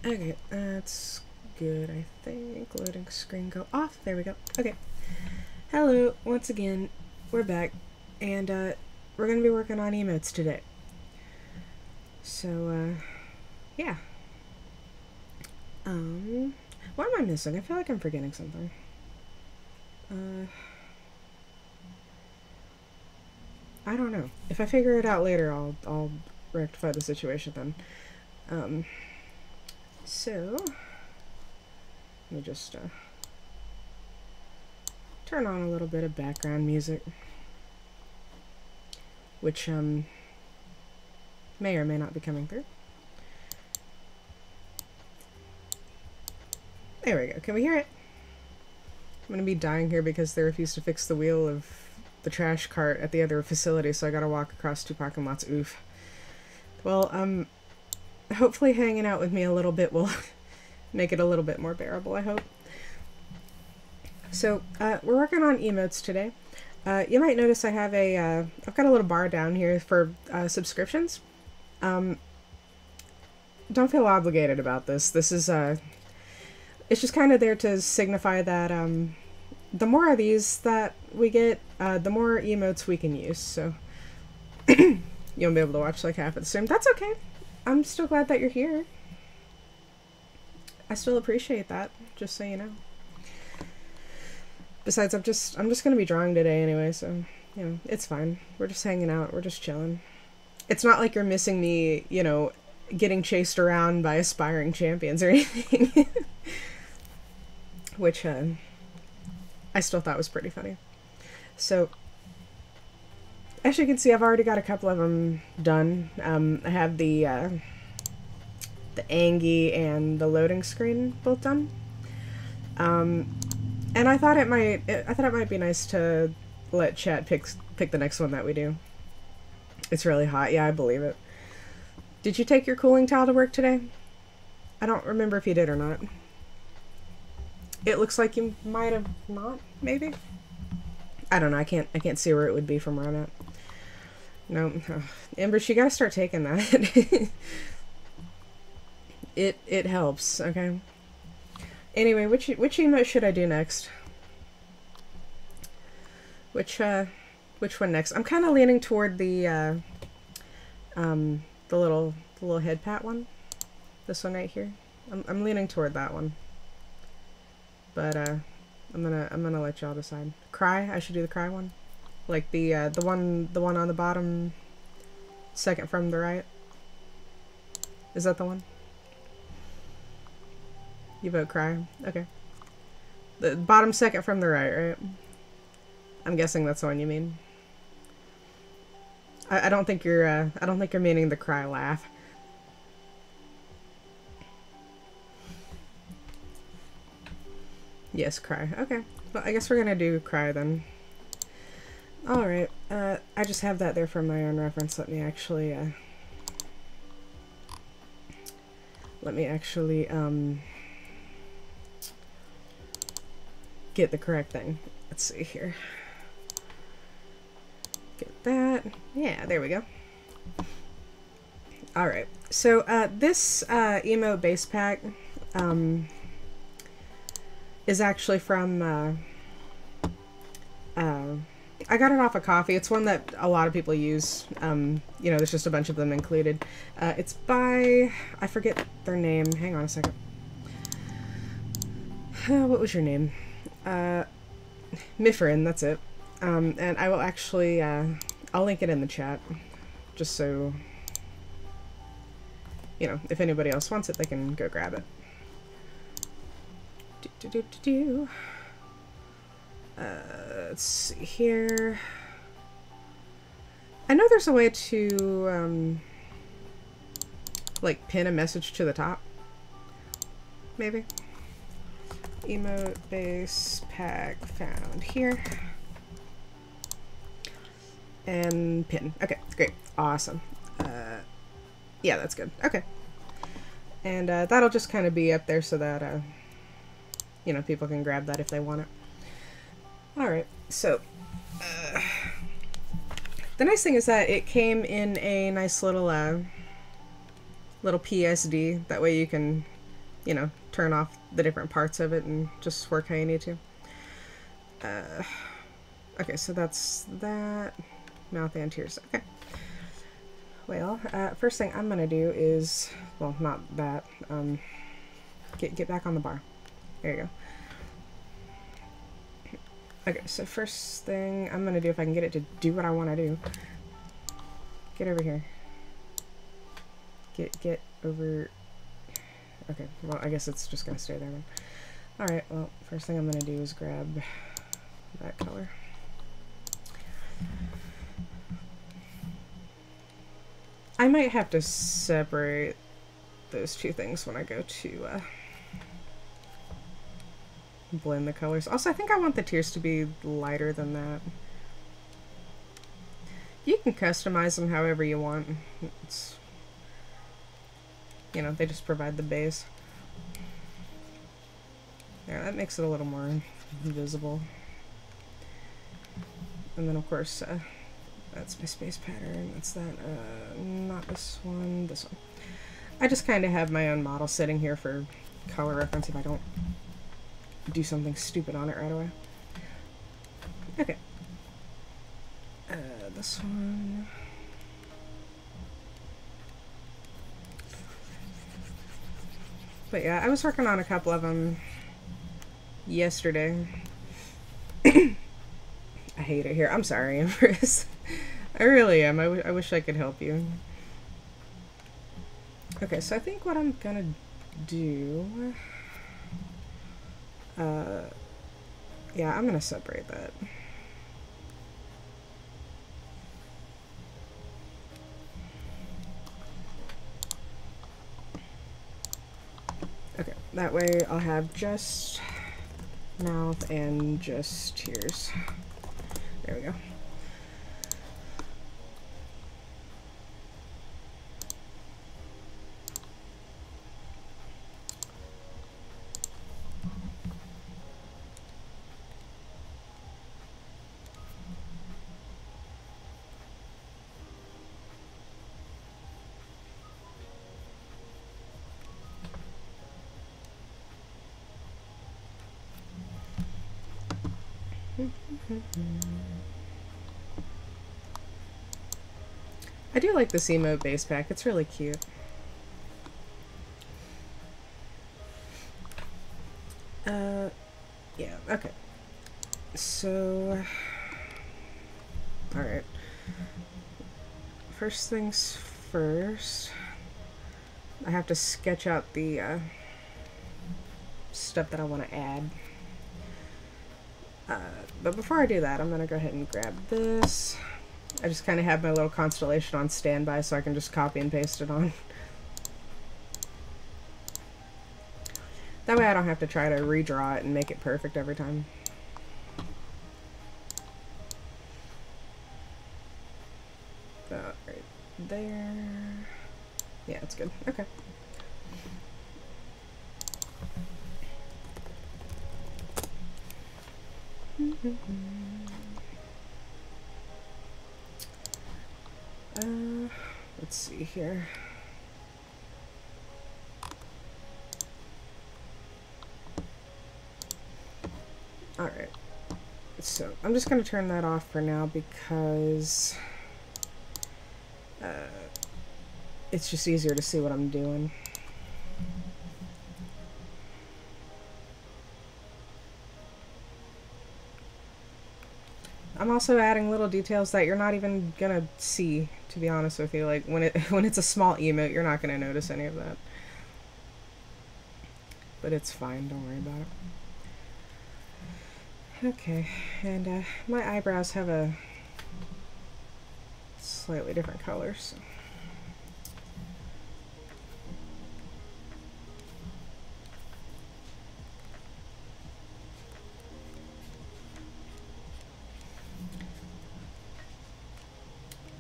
Okay, that's good, I think. Loading screen go off. There we go. Okay. Hello, once again. We're back. And, we're gonna be working on emotes today. So, yeah. What am I missing? I feel like I'm forgetting something. I don't know. If I figure it out later, I'll rectify the situation then. So, let me just, turn on a little bit of background music, which, may or may not be coming through. There we go. Can we hear it? I'm gonna be dying here because they refuse to fix the wheel of the trash cart at the other facility, so I gotta walk across 2 parking lots. Oof. Well, hopefully hanging out with me a little bit will make it a little bit more bearable, I hope. So, we're working on emotes today. You might notice I have I've got a little bar down here for subscriptions. Don't feel obligated about this. This is, it's just kind of there to signify that, the more of these that we get, the more emotes we can use, so you won't be able to watch like half of the stream. That's okay. I'm still glad that you're here. I still appreciate that, just so you know. Besides, I'm just gonna be drawing today anyway, so, you know, it's fine. We're just hanging out, we're just chilling. It's not like you're missing me, you know, getting chased around by aspiring champions or anything. Which, I still thought was pretty funny. So, as you can see, I've already got a couple of them done. I have the Angie and the loading screen both done. And I thought it might be nice to let chat pick the next one that we do. It's really hot. Yeah, I believe it. Did you take your cooling towel to work today? I don't remember if you did or not. It looks like you might have not, maybe? I don't know, I can't see where it would be from where I'm at. No, Amber, you gotta start taking that. It helps, okay? Anyway, which emote should I do next? Which one next? I'm kind of leaning toward the little head pat one. This one right here. I'm leaning toward that one. But I'm gonna let y'all decide. Cry? I should do the cry one. Like the one on the bottom, second from the right. Is that the one? You vote cry. Okay. The bottom second from the right, right? I'm guessing that's the one you mean. I don't think you're meaning the cry laugh. Yes, cry. Okay. Well, I guess we're gonna do cry then. Alright. I just have that there for my own reference. Let me actually, get the correct thing. Let's see here. Get that. Yeah, there we go. Alright. So, this, emote base pack, is actually from, I got it off of Coffee. It's one that a lot of people use. You know, there's just a bunch of them included. It's by, I forget their name. Hang on a second. What was your name? Mifrin, that's it. And I will actually, I'll link it in the chat. Just so, you know, if anybody else wants it, they can go grab it. Let's see here. I know there's a way to, like, pin a message to the top. Maybe. Emote base pack found here. And pin. Okay, great. Awesome. Yeah, that's good. Okay. And, that'll just kind of be up there so that, you know, people can grab that if they want it. Alright, so, the nice thing is that it came in a nice little, little PSD. That way you can you know, turn off the different parts of it and just work how you need to. Okay, so that's that. Mouth and tears. Okay. Well, first thing I'm gonna do is, well, not that. Get back on the bar. There you go. Okay, so first thing I'm gonna do, if I can get it to do what I want to do. Get over here. Get over. Okay, well, I guess it's just gonna stay there then. Alright, well, first thing I'm gonna do is grab that color. I might have to separate those two things when I go to blend the colors. Also, I think I want the tears to be lighter than that. You can customize them however you want. It's, you know, they just provide the base. Yeah, that makes it a little more visible. And then, of course, that's my space pattern. That's that. Not this one. This one. I just kind of have my own model sitting here for color reference if I don't do something stupid on it right away. Okay. This one. But yeah, I was working on a couple of them yesterday. I hate it here. I'm sorry, Empress. I really am. I wish I could help you. Okay, so I think what I'm gonna do... yeah, I'm gonna separate that. Okay, that way I'll have just mouth and just tears. There we go. I do like this emote base pack. It's really cute. Yeah, okay. So, alright. First things first, I have to sketch out the stuff that I want to add. But before I do that, I'm going to go ahead and grab this. I just kind of have my little constellation on standby so I can just copy and paste it on. That way I don't have to try to redraw it and make it perfect every time. Right there. Yeah, it's good. Okay. Let's see here. Alright, so I'm just going to turn that off for now because it's just easier to see what I'm doing. I'm also adding little details that you're not even gonna see, to be honest with you. Like when it's a small emote, you're not gonna notice any of that. But it's fine, don't worry about it. Okay, and my eyebrows have a slightly different color, so.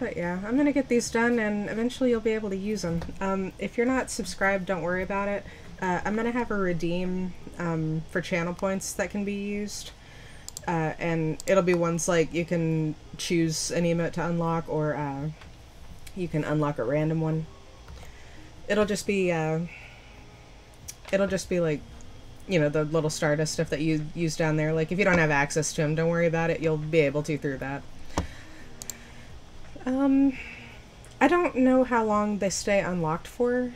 But yeah, I'm gonna get these done and eventually you'll be able to use them. If you're not subscribed, don't worry about it. I'm gonna have a redeem for channel points that can be used. And it'll be ones like you can choose an emote to unlock, or you can unlock a random one. It'll just be it'll just be like, you know, the little Stardust stuff that you use down there. Like, if you don't have access to them, don't worry about it. You'll be able to through that. I don't know how long they stay unlocked for,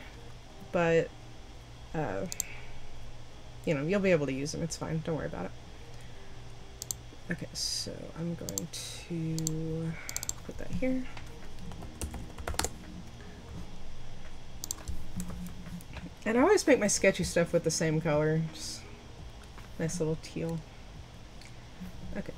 but, uh, you know, you'll be able to use them. It's fine. Don't worry about it. Okay, so I'm going to put that here. And I always make my sketchy stuff with the same color. Just nice little teal. Okay.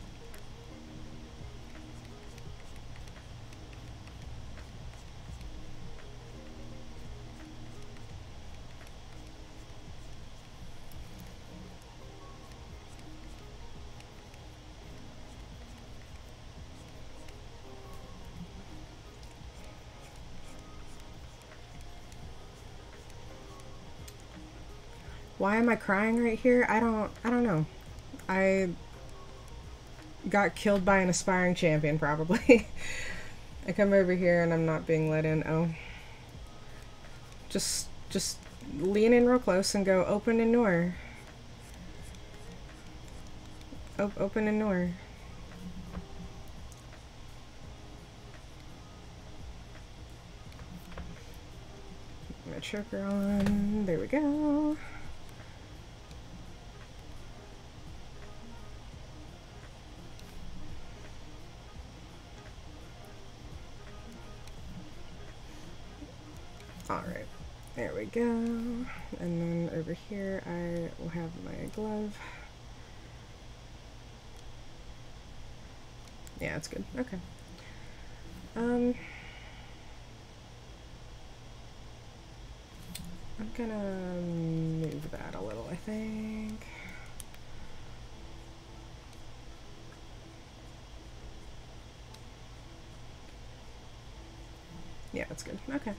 Why am I crying right here? I don't know. I got killed by an aspiring champion, probably. I come over here and I'm not being let in. Oh. Just lean in real close and go open and Noor. Open and Noor. My choker on. There we go. Alright, there we go. And then over here I will have my glove. Yeah, that's good. Okay. I'm gonna move that a little, I think. Yeah, that's good. Okay.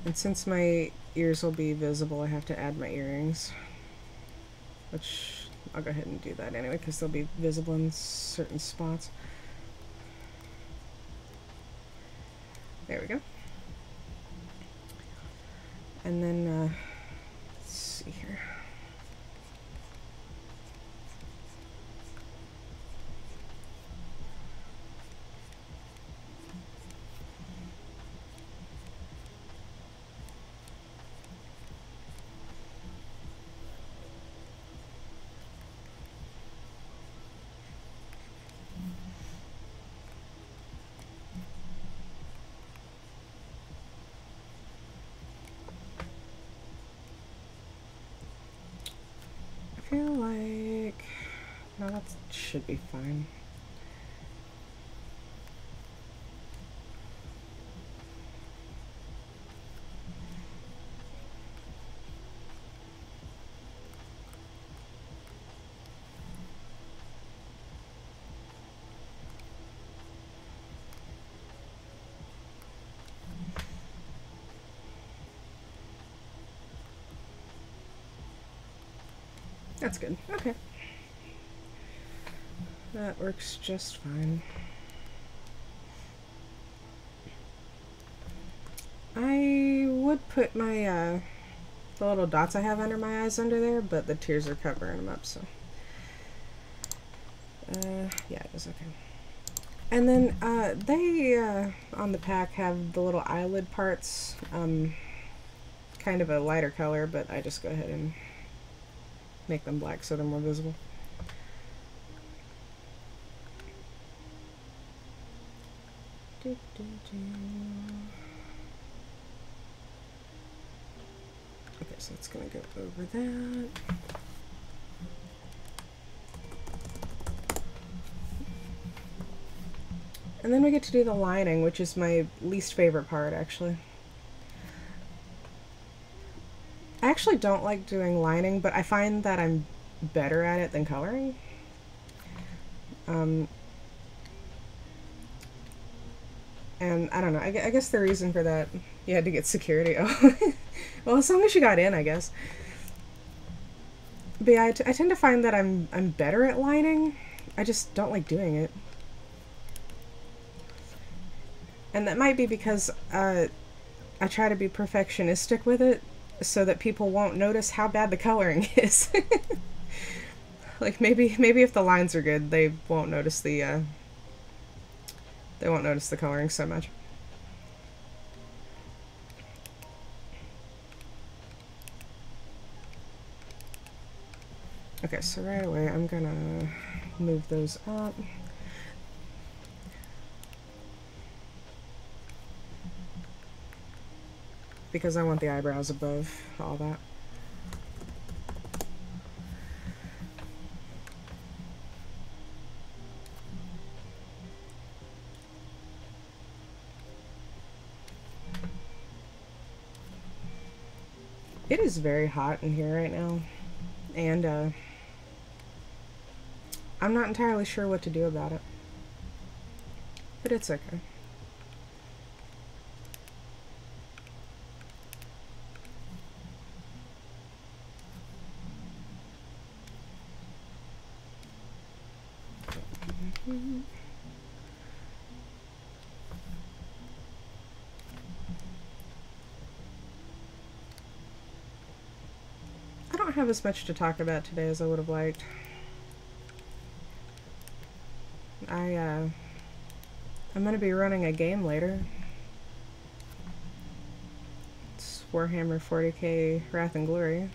And since my ears will be visible, I have to add my earrings. Which, I'll go ahead and do that anyway, because they'll be visible in certain spots. There we go. And then, let's see here. I feel like, no, that should be fine. That's good. Okay. That works just fine. I would put my, the little dots I have under my eyes under there, but the tears are covering them up, so. Yeah, it is okay. And then, they, on the pack have the little eyelid parts, kind of a lighter color, but I just go ahead and make them black so they're more visible. Okay, so it's gonna go over that. And then we get to do the lining, which is my least favorite part, actually. I actually don't like doing lining, but I find that I'm better at it than coloring. And I don't know, I guess the reason for that, you had to get security. Oh, well, as long as you got in, I guess. But yeah, I tend to find that I'm better at lining. I just don't like doing it. And that might be because I try to be perfectionistic with it, so that people won't notice how bad the coloring is. Like maybe if the lines are good, they won't notice the coloring so much. Okay, so right away I'm gonna move those up. Because I want the eyebrows above all that. It is very hot in here right now, and I'm not entirely sure what to do about it, but it's okay. I don't have as much to talk about today as I would have liked. I'm gonna be running a game later. It's Warhammer 40k Wrath and Glory.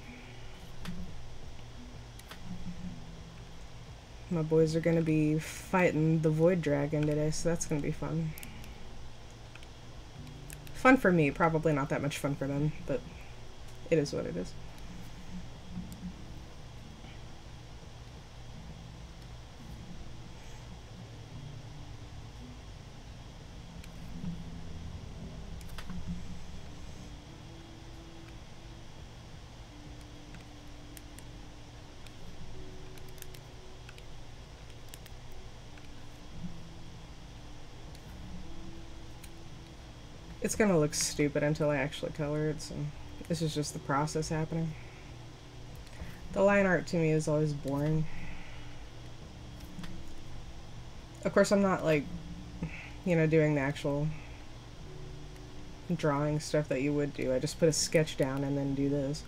My boys are gonna be fighting the Void Dragon today, so that's gonna be fun. Fun for me, probably not that much fun for them, but it is what it is. It's gonna look stupid until I actually color it, so this is just the process happening. The line art to me is always boring. Of course, I'm not like, you know, doing the actual drawing stuff that you would do. I just put a sketch down and then do this.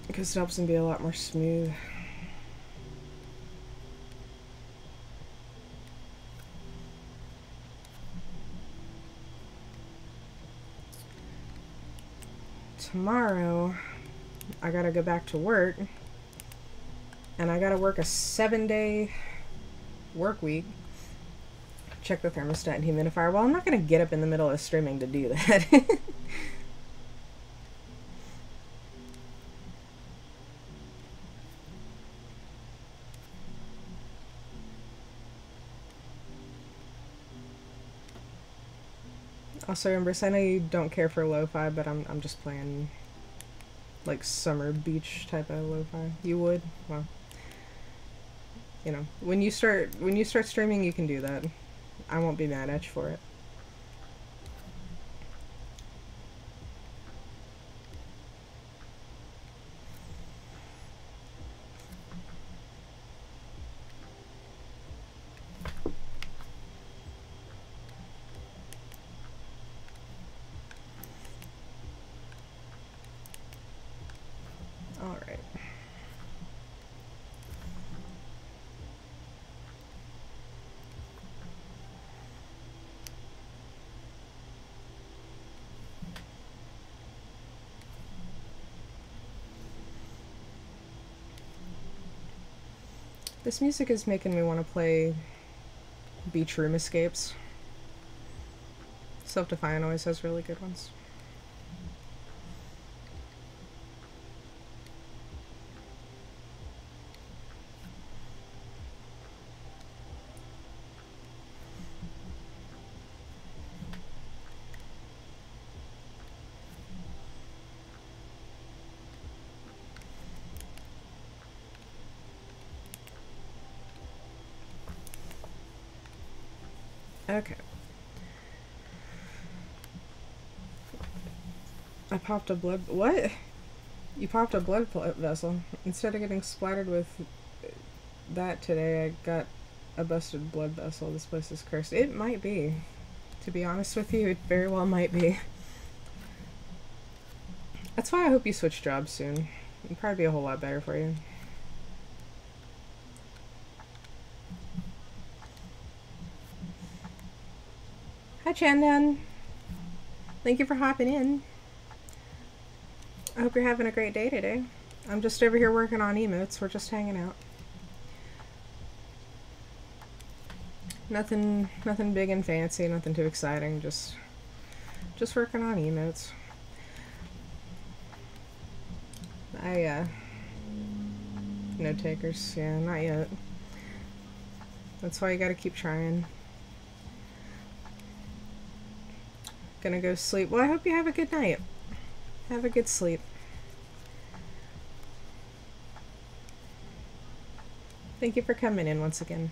Because it helps them be a lot more smooth. Tomorrow, I gotta go back to work, and I gotta work a 7-day work week. Check the thermostat and humidifier. Well, I'm not gonna get up in the middle of streaming to do that. Also, Empress, I know you don't care for lo-fi, but I'm just playing like summer beach type of lo-fi. You would? Well, you know, when you start streaming, you can do that. I won't be mad at you for it. All right. This music is making me want to play Beach Room Escapes. Self-Defiant always has really good ones. Okay. I popped a blood... What? You popped a blood vessel. Instead of getting splattered with that today, I got a busted blood vessel. This place is cursed. It might be. To be honest with you, it very well might be. That's why I hope you switch jobs soon. It'd probably be a whole lot better for you. Hi, Chandan. Thank you for hopping in. I hope you're having a great day today. I'm just over here working on emotes. We're just hanging out. Nothing big and fancy, nothing too exciting, just working on emotes. No takers, yeah, not yet. That's why you gotta keep trying. Gonna go sleep. Well, I hope you have a good night. Have a good sleep. Thank you for coming in once again.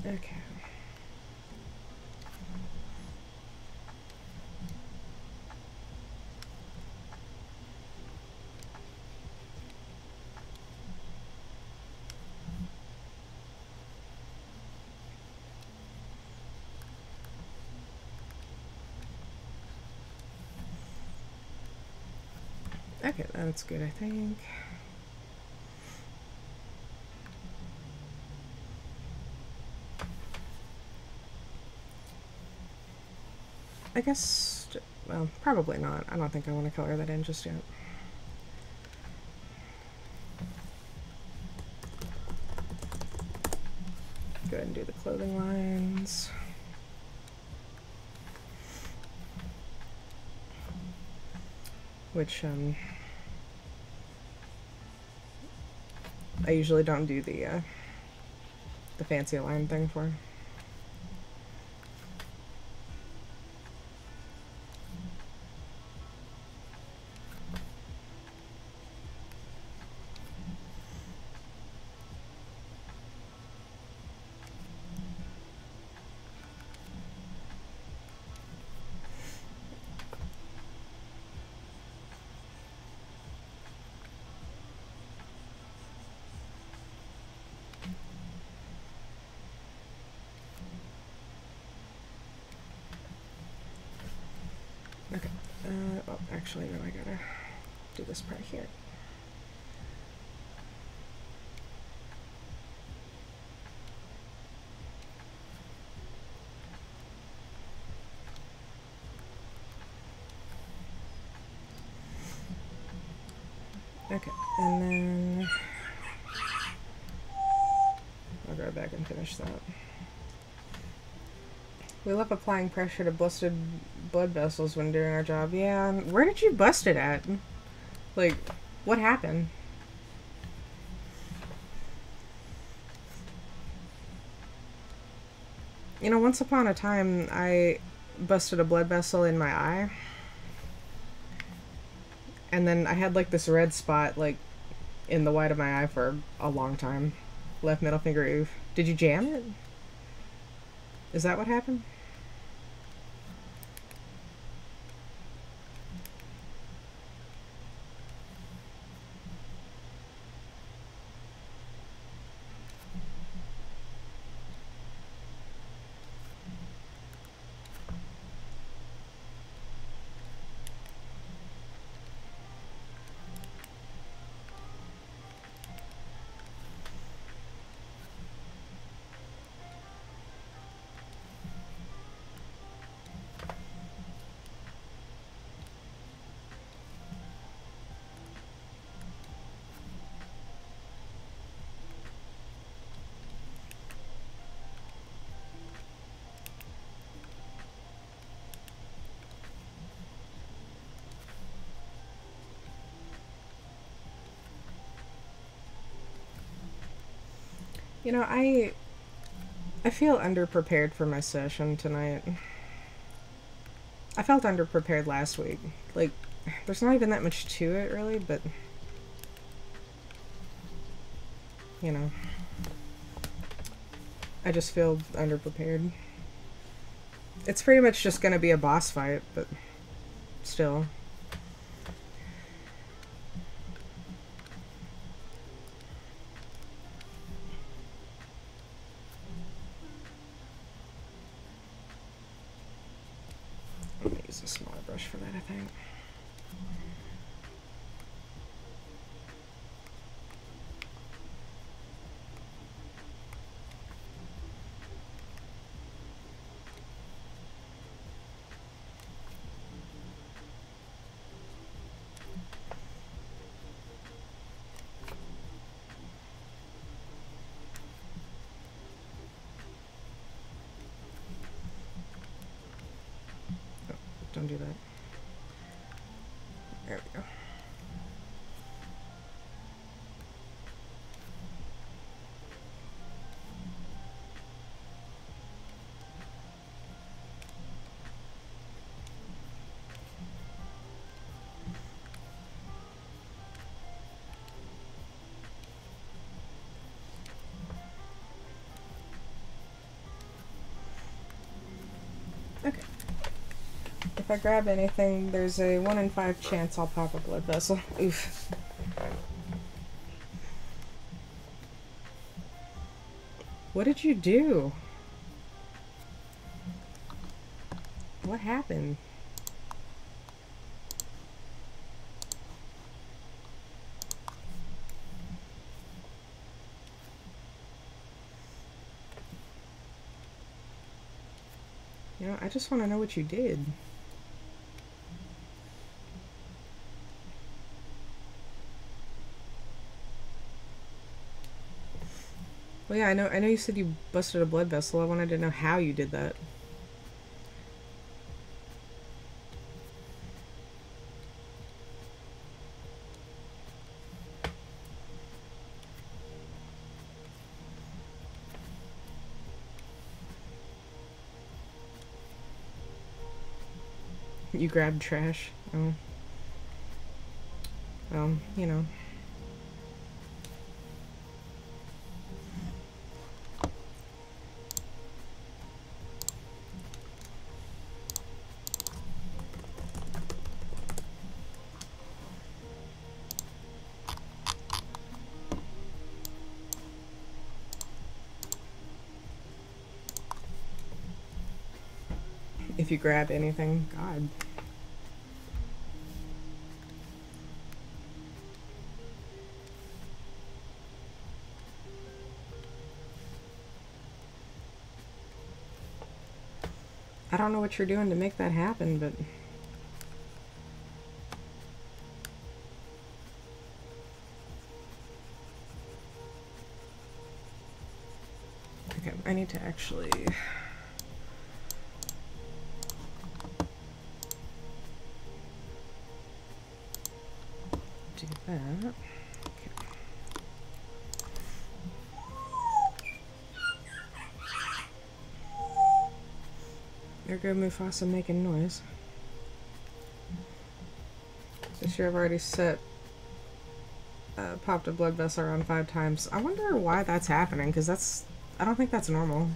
Okay. Okay, that's good, I think. I guess, well, probably not. I don't think I want to color that in just yet. Go ahead and do the clothing lines. Which, I usually don't do the fancy line thing for. Okay. Oh, actually, no, I gotta do this part here. Okay, and then I'll go back and finish that. We love applying pressure to busted blood vessels when doing our job. Yeah, where did you bust it at? Like, what happened? You know, once upon a time, I busted a blood vessel in my eye. And then I had, like, this red spot, like, in the white of my eye for a long time. Left middle finger oof. Did you jam it? Is that what happened? You know, I feel underprepared for my session tonight. I felt underprepared last week. Like, there's not even that much to it, really, but... You know. I just feel underprepared. It's pretty much just gonna be a boss fight, but still. I'm gonna use a smaller brush for that, I think. Don't do that. There we go. Okay. If I grab anything, there's a 1 in 5 chance I'll pop a blood vessel. Oof. What did you do? What happened? You know, I just want to know what you did. Well, yeah, I know you said you busted a blood vessel. I wanted to know how you did that. You grabbed trash. Oh. You know. If you grab anything, God. I don't know what you're doing to make that happen, but... Okay, I need to actually... do that. Okay. There go Mufasa making noise. This year I've already popped a blood vessel around 5 times. I wonder why that's happening, because I don't think that's normal.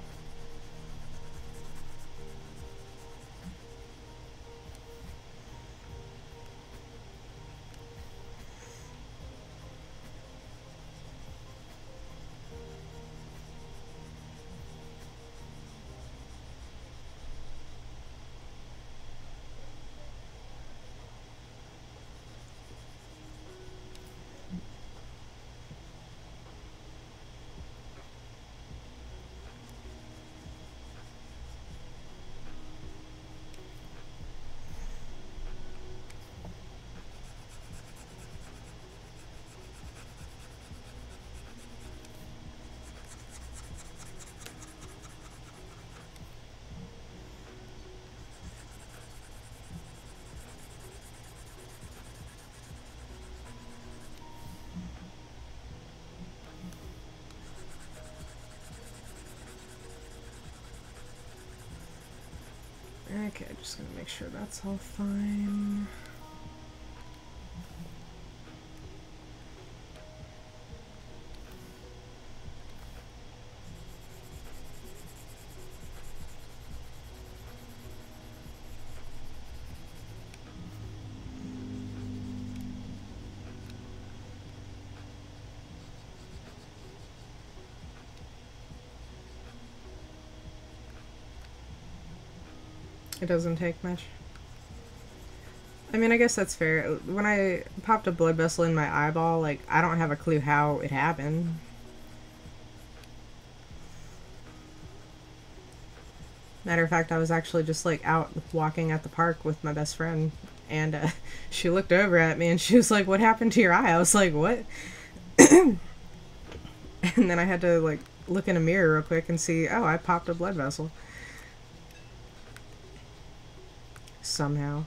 Okay, just gonna make sure that's all fine. It doesn't take much. I mean, I guess that's fair. When I popped a blood vessel in my eyeball, like, I don't have a clue how it happened. Matter of fact, I was actually just, like, out walking at the park with my best friend, and she looked over at me and she was like, "What happened to your eye?" I was like, "What?" And then I had to, like, look in a mirror real quick and see, oh, I popped a blood vessel. Somehow.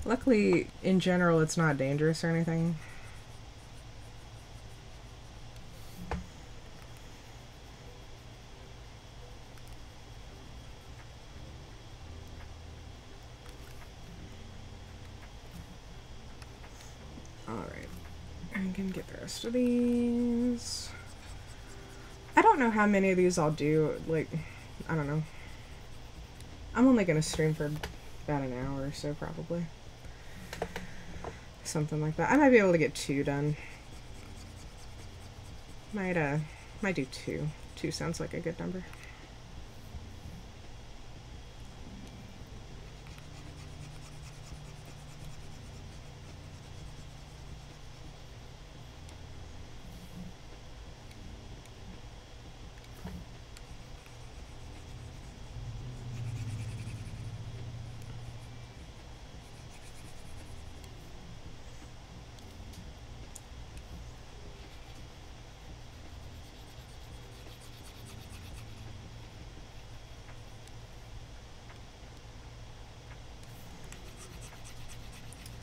Luckily, in general, it's not dangerous or anything. Alright. I can get the rest of these. I don't know how many of these I'll do. Like, I don't know. I'm only going to stream for about an hour or so, probably. Something like that. I might be able to get 2 done. Might do 2. 2 sounds like a good number.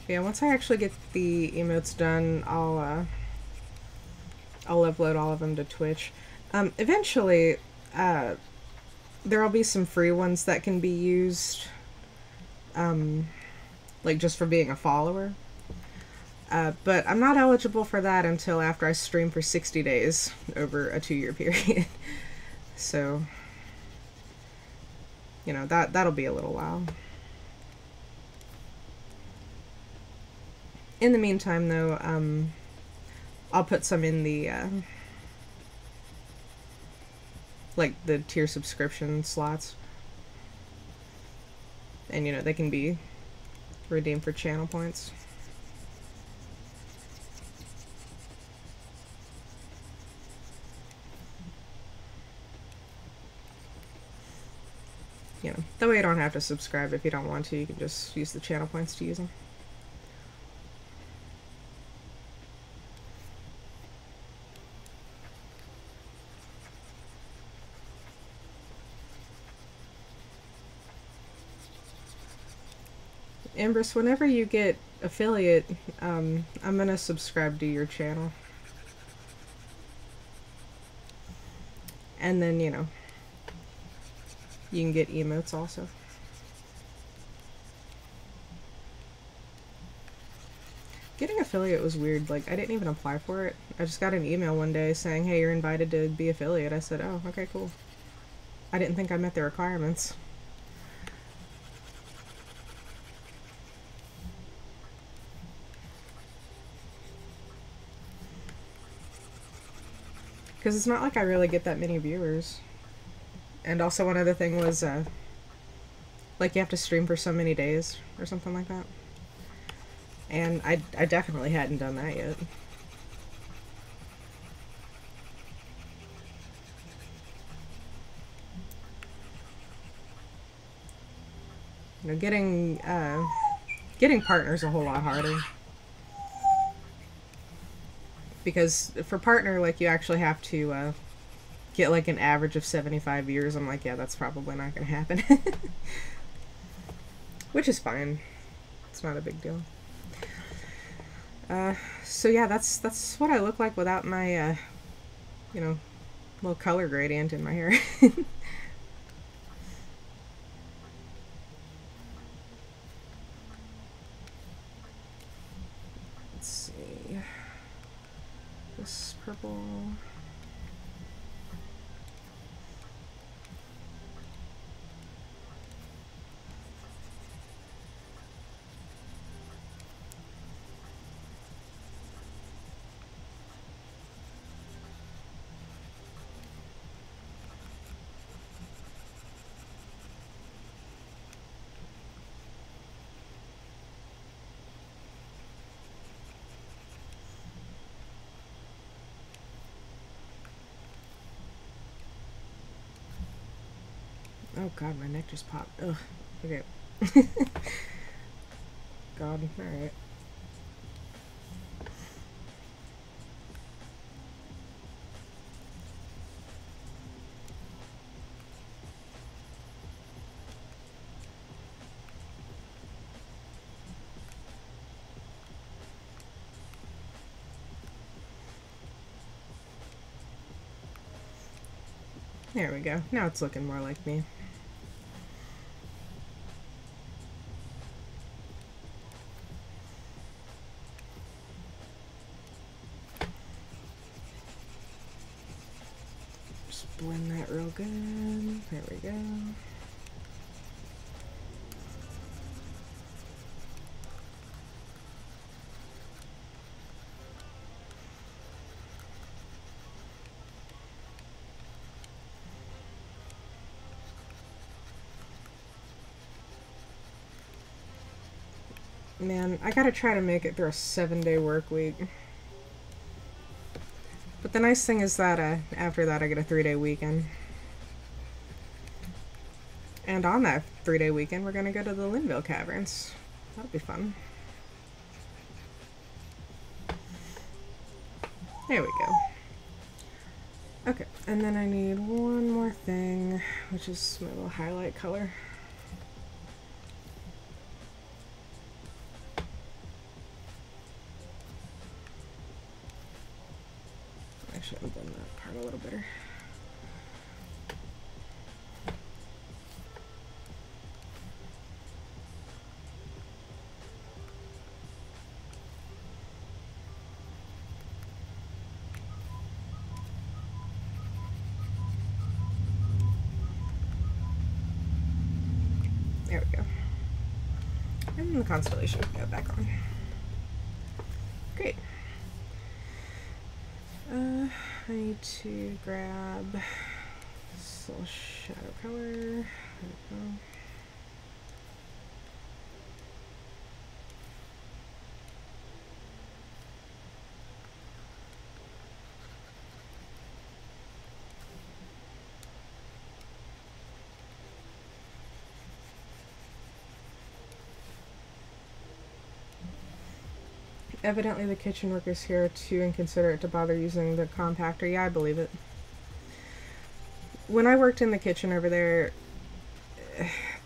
Yeah, once I actually get the emotes done, I'll upload all of them to Twitch. Eventually, there'll be some free ones that can be used, like just for being a follower. But I'm not eligible for that until after I stream for 60 days over a 2-year period. So, you know, that'll be a little while. In the meantime, though, I'll put some in the, like, the tier subscription slots. And, you know, they can be redeemed for channel points. You know, that way you don't have to subscribe if you don't want to. You can just use the channel points to use them. Empress, whenever you get affiliate, I'm gonna subscribe to your channel. And then, you know, you can get emotes also. Getting affiliate was weird. Like, I didn't even apply for it. I just got an email one day saying, hey, you're invited to be affiliate. I said, oh, okay, cool. I didn't think I met the requirements. Because it's not like I really get that many viewers. And also one other thing was, like, you have to stream for so many days or something like that. And I definitely hadn't done that yet. You know, getting partners a whole lot harder. Because for partner, like, you actually have to get like an average of 75 viewers. I'm like, yeah, that's probably not gonna happen. Which is fine. It's not a big deal. So yeah, that's what I look like without my, you know, little color gradient in my hair. Let's see. This purple. Oh god, my neck just popped. Ugh. Okay. God, alright. There we go. Now it's looking more like me. Just blend that real good. There we go. Man, I gotta try to make it through a 7-day work week. But the nice thing is that after that I get a 3-day weekend. And on that 3-day weekend we're gonna go to the Linville Caverns. That'll be fun. There we go. Okay, and then I need one more thing, which is my little highlight color. I should have done that part a little better. There we go. And the constellation can go back on. Great. I need to grab this little shadow color. There we go. Evidently the kitchen workers here are too inconsiderate to bother using the compactor. Yeah, I believe it. When I worked in the kitchen over there,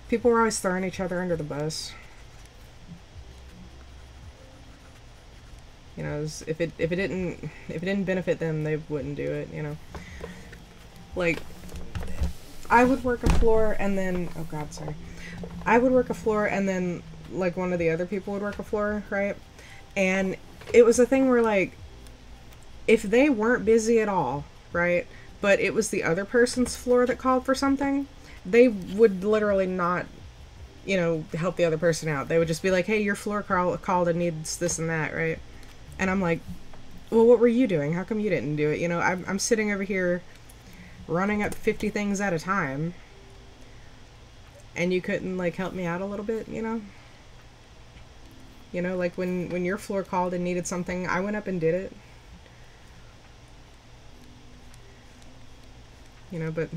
people were always throwing each other under the bus. You know, if it didn't benefit them, they wouldn't do it. You know, like I would work a floor and then I would work a floor and then like one of the other people would work a floor, right? And it was a thing where like if they weren't busy at all, right? But it was the other person's floor that called for something, they would literally not, you know, help the other person out. They would just be like, hey, your floor called and needs this and that, right? And I'm like, well, what were you doing? How come you didn't do it? You know, I'm sitting over here running up 50 things at a time, and you couldn't, like, help me out a little bit, you know? You know, like, when your floor called and needed something, I went up and did it. You know, but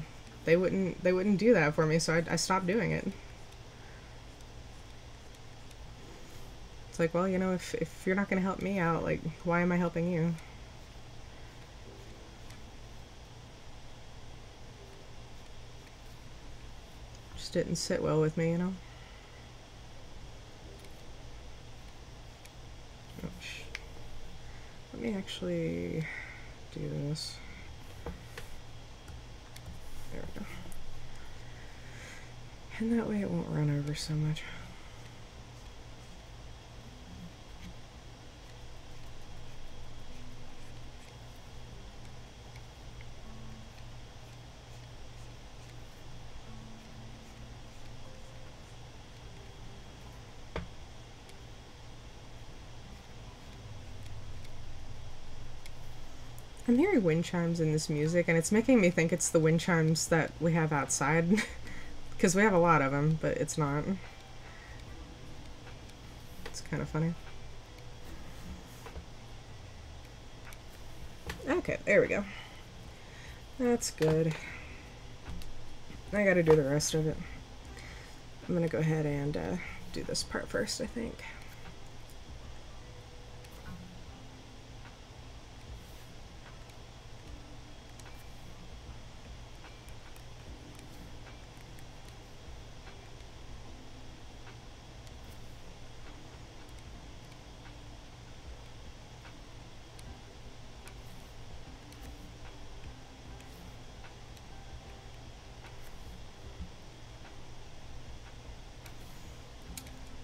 they wouldn't do that for me, so I stopped doing it. It's like, well, you know, if you're not going to help me out, like, why am I helping you? Just didn't sit well with me, you know? Ouch. Let me actually do this. There we go. And that way it won't run over so much. I'm hearing wind chimes in this music, and it's making me think it's the wind chimes that we have outside. Because we have a lot of them, but it's not. It's kind of funny. Okay, there we go. That's good. I gotta do the rest of it. I'm gonna go ahead and do this part first, I think.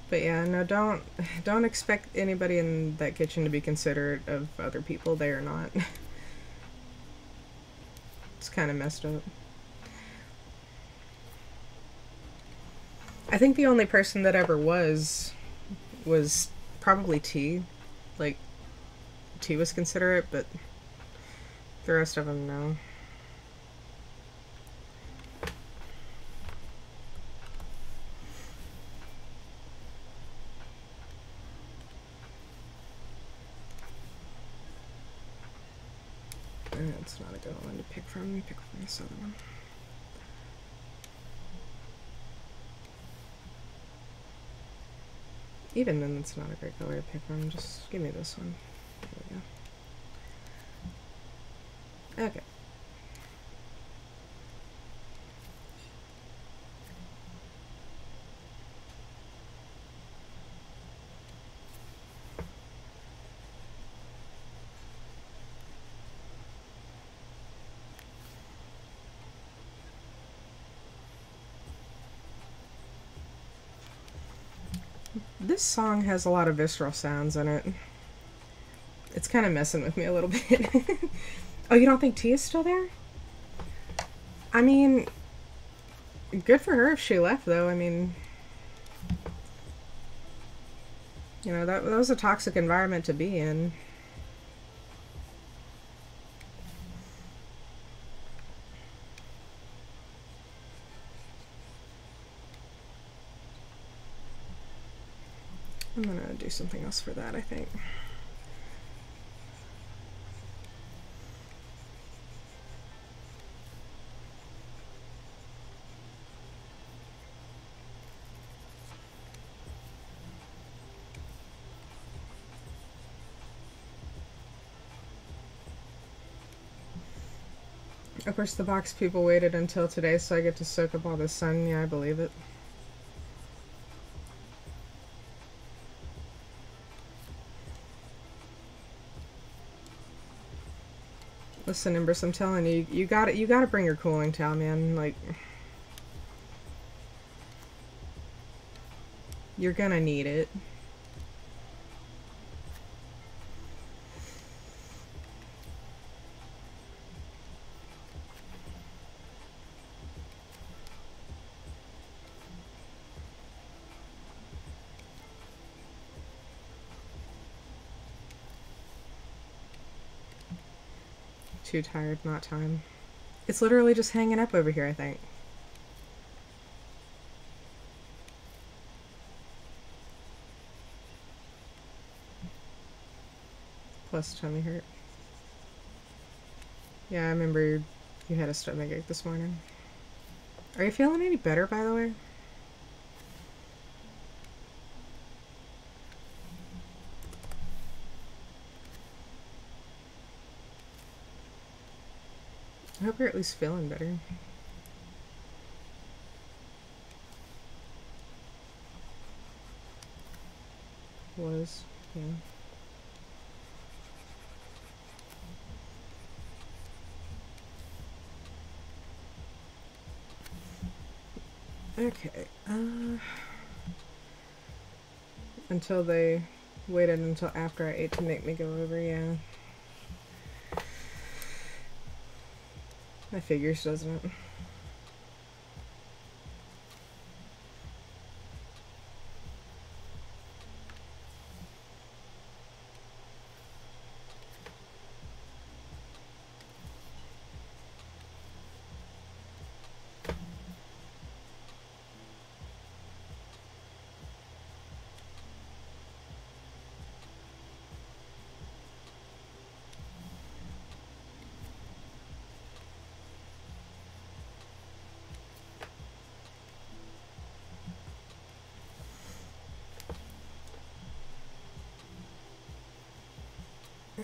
But yeah, no, don't expect anybody in that kitchen to be considerate of other people. They are not. It's kind of messed up. I think the only person that ever was probably T. Like, T was considerate, but the rest of them, no. It's not a good one to pick from. Pick from this other one. Even then, it's not a great color to pick from. Just give me this one. There we go. Okay. This song has a lot of visceral sounds in it. It's kind of messing with me a little bit. Oh, you don't think T is still there? I mean, good for her if she left, though. I mean, you know, that was a toxic environment to be in. I'm gonna do something else for that, I think. Of course, the box people waited until today, so I get to soak up all the sun. Yeah, I believe it. Listen, Empress, I'm telling you, you gotta bring your cooling towel, man. Like, you're gonna need it. Too tired, not time. It's literally just hanging up over here, I think. Plus tummy hurt. Yeah, I remember you had a stomach ache this morning. Are you feeling any better, by the way? I hope you're at least feeling better. Was, yeah. Okay, until they waited until after I ate to make me go over, yeah. That figures, doesn't it?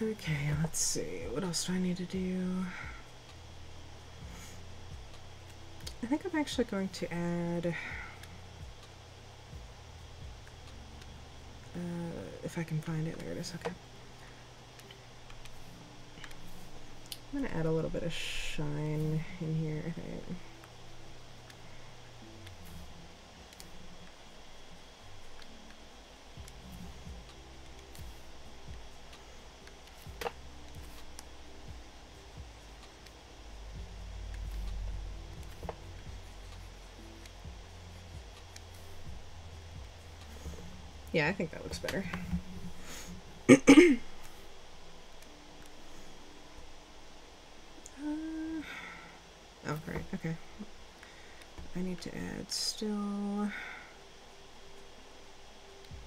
Okay, let's see. What else do I need to do? I think I'm actually going to add, if I can find it, there it is, okay. I'm going to add a little bit of shine in here, I think. Yeah, I think that looks better. Oh, right, okay. I need to add still.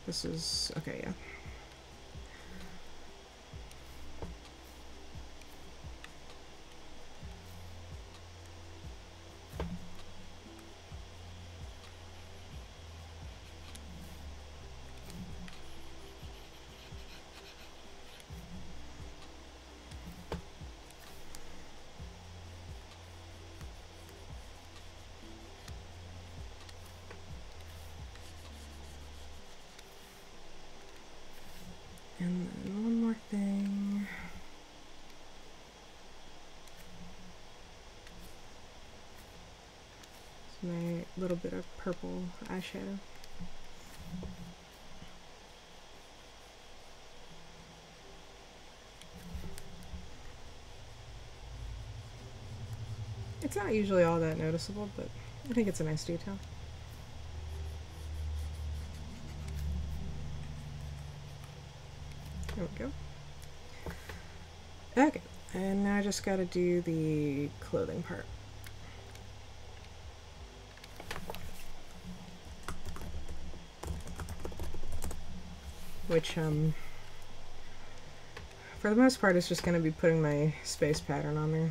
This is, okay, yeah. And then one more thing. It's my little bit of purple eyeshadow. It's not usually all that noticeable, but I think it's a nice detail. There we go. Okay, and now I just gotta do the clothing part. Which, for the most part, is just gonna be putting my space pattern on there.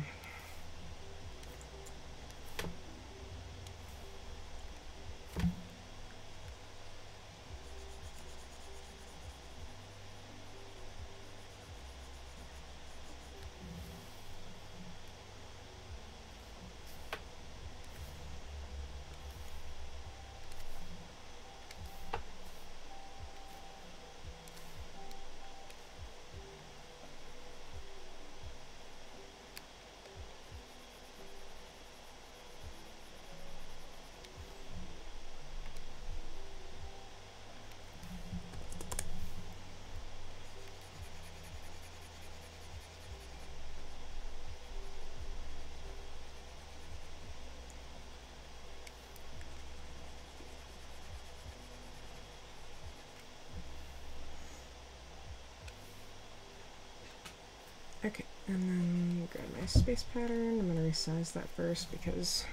Okay, and then grab my space pattern. I'm gonna resize that first because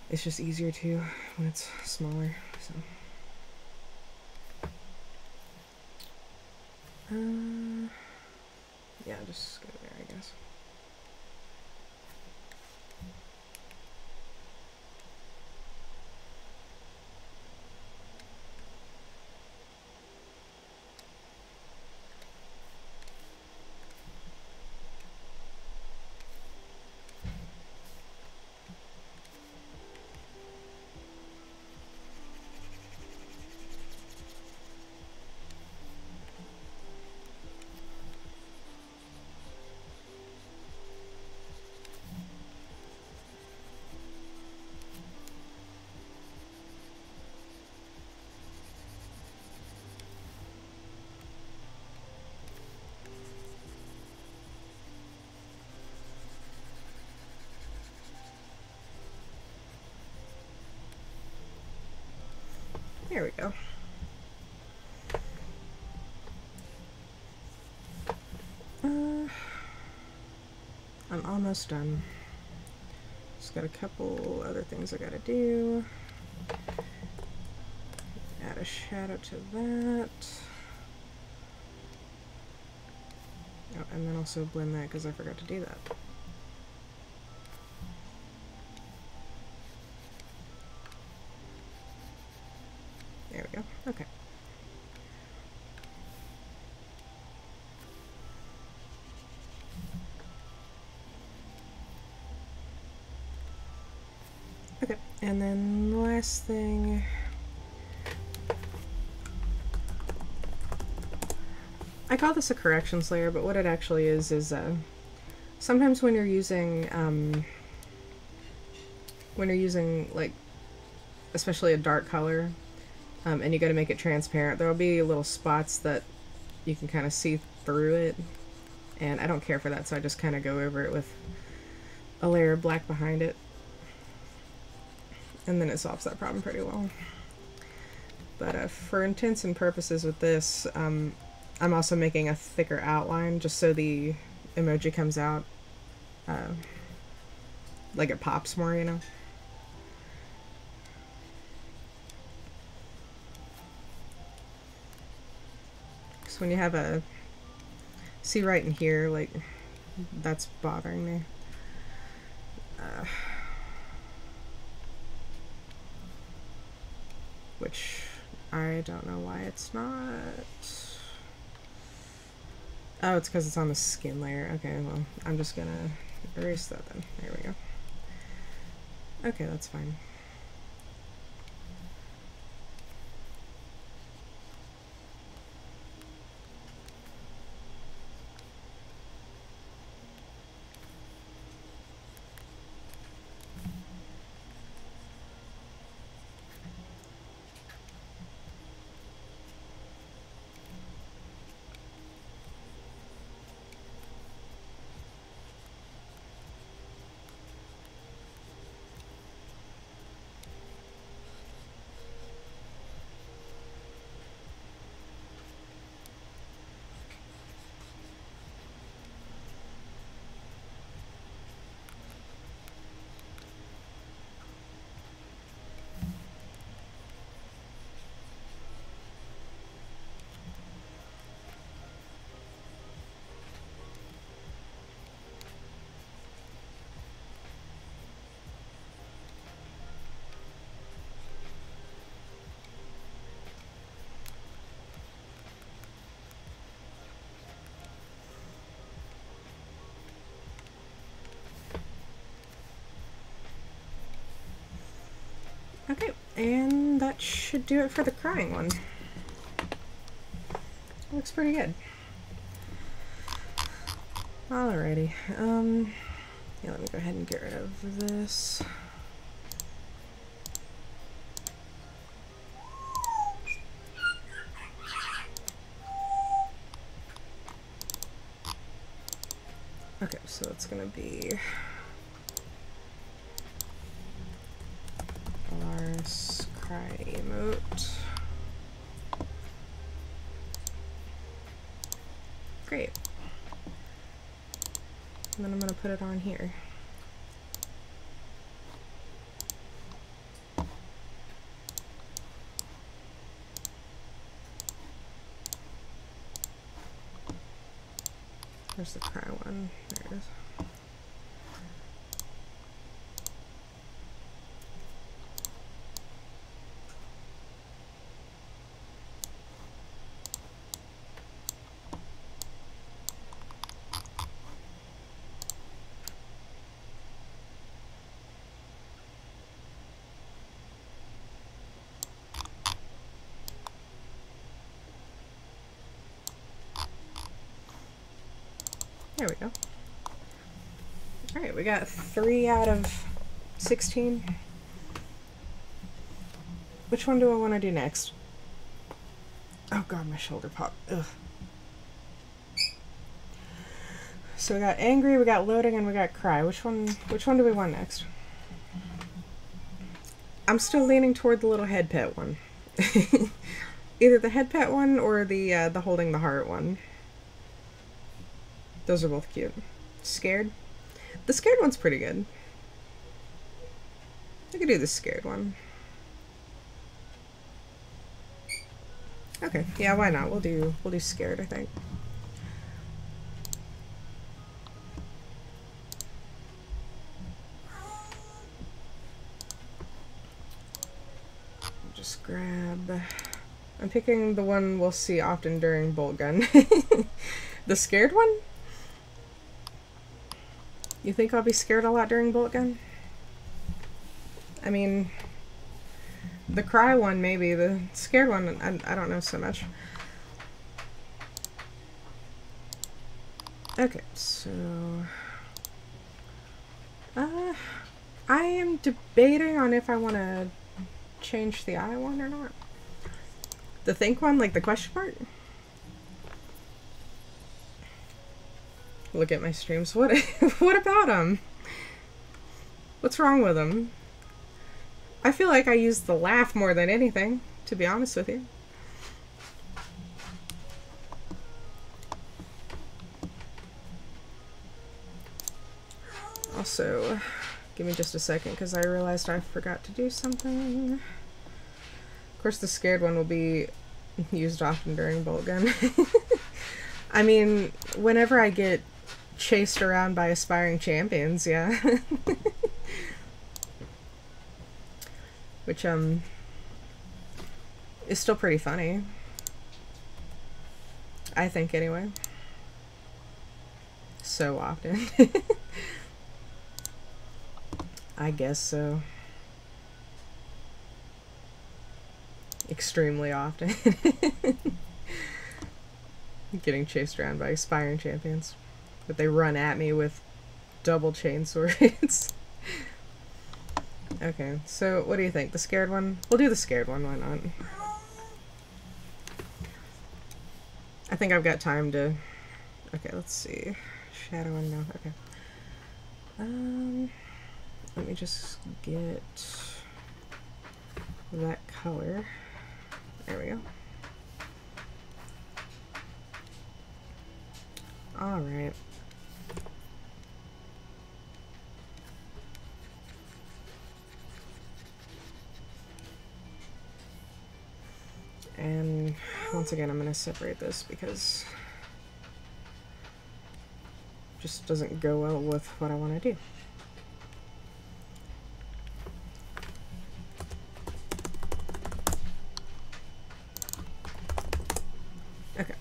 it's just easier to when it's smaller. So, yeah, just go there, I guess. There we go. I'm almost done. Just got a couple other things I gotta do. Add a shadow to that. Oh, and then also blend that because I forgot to do that. There we go. Okay. Okay, and then the last thing, I call this a corrections layer, but what it actually is sometimes when you're using like especially a dark color, and you got to make it transparent, there'll be little spots that you can kind of see through it, and I don't care for that, so I just kind of go over it with a layer of black behind it, and then it solves that problem pretty well. But for intents and purposes with this, I'm also making a thicker outline just so the emoji comes out like it pops more, you know? So when you have a, see right in here, like, that's bothering me. Which I don't know why it's not. Oh, it's because it's on the skin layer. Okay, well, I'm just gonna erase that then. There we go. Okay, that's fine. Okay, and that should do it for the crying one. Looks pretty good. Alrighty, yeah, let me go ahead and get rid of this. Okay, so it's gonna be Polaris cry emote. Great. And then I'm gonna put it on here. Where's the cry one? There it is. There we go. Alright, we got 3 out of 16. Which one do I want to do next? Oh god, my shoulder popped. Ugh. So we got angry, we got loading, and we got cry. Which one do we want next? I'm still leaning toward the little head pet one. Either the head pet one or the holding the heart one. Those are both cute. Scared? The scared one's pretty good. I could do the scared one. Okay, yeah, why not? We'll do scared, I think. Just grab. I'm picking the one we'll see often during bolt gun. The scared one? You think I'll be scared a lot during bolt gun? I mean, the cry one maybe, the scared one I don't know so much. Okay, so I am debating on if I want to change the eye one or not. The think one, like the question mark? Look at my streams. What what about them? What's wrong with them? I feel like I use the laugh more than anything, to be honest with you. Also, give me just a second because I realized I forgot to do something. Of course, the scared one will be used often during bolt gun. I mean, whenever I get chased around by aspiring champions, yeah. Which, is still pretty funny. I think, anyway. So often. I guess so. Extremely often. Getting chased around by aspiring champions. But they run at me with double chain swords. Okay, so what do you think? The scared one? We'll do the scared one, why not? I think I've got time to... Okay, let's see. Shadow and no, okay. Let me just get that color. There we go. Alright. And once again, I'm going to separate this because it just doesn't go well with what I want to do. Okay.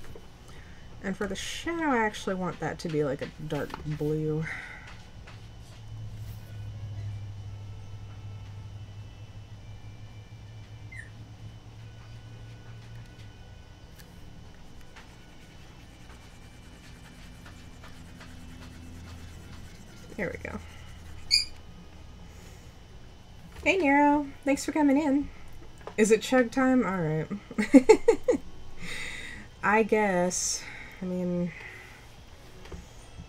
And for the shadow, I actually want that to be like a dark blue. There we go. Hey Nero, thanks for coming in. Is it chug time? Alright. I guess. I mean,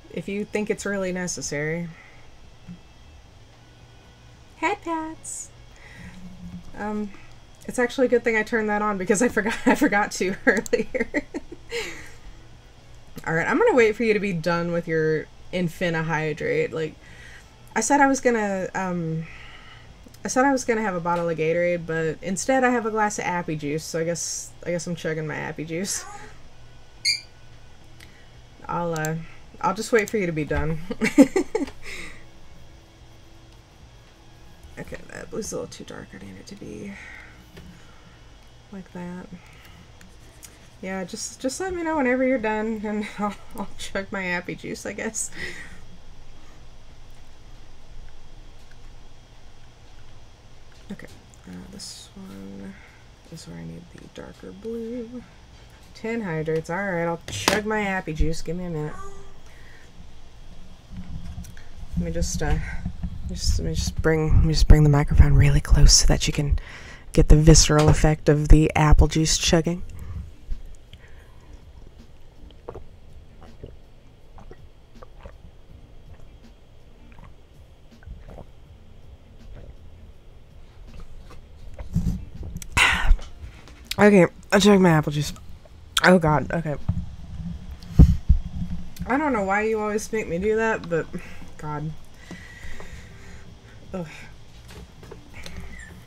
if you think it's really necessary. Head pats! It's actually a good thing I turned that on because I forgot to earlier. Alright, I'm gonna wait for you to be done with your Infinihydrate. Like, I said I was gonna have a bottle of Gatorade, but instead I have a glass of Appy juice, so I guess I'm chugging my Appy juice. I'll just wait for you to be done. Okay, that blue's a little too dark. I need it to be like that. Yeah, just let me know whenever you're done, and I'll chug my Appy juice, I guess. Okay, this one is where I need the darker blue. 10 hydrates. Alright, I'll chug my Appy juice. Give me a minute. Let me just bring the microphone really close so that you can get the visceral effect of the apple juice chugging. Okay, I'll chug my apple juice. Oh god, okay. I don't know why you always make me do that, but god. Ugh.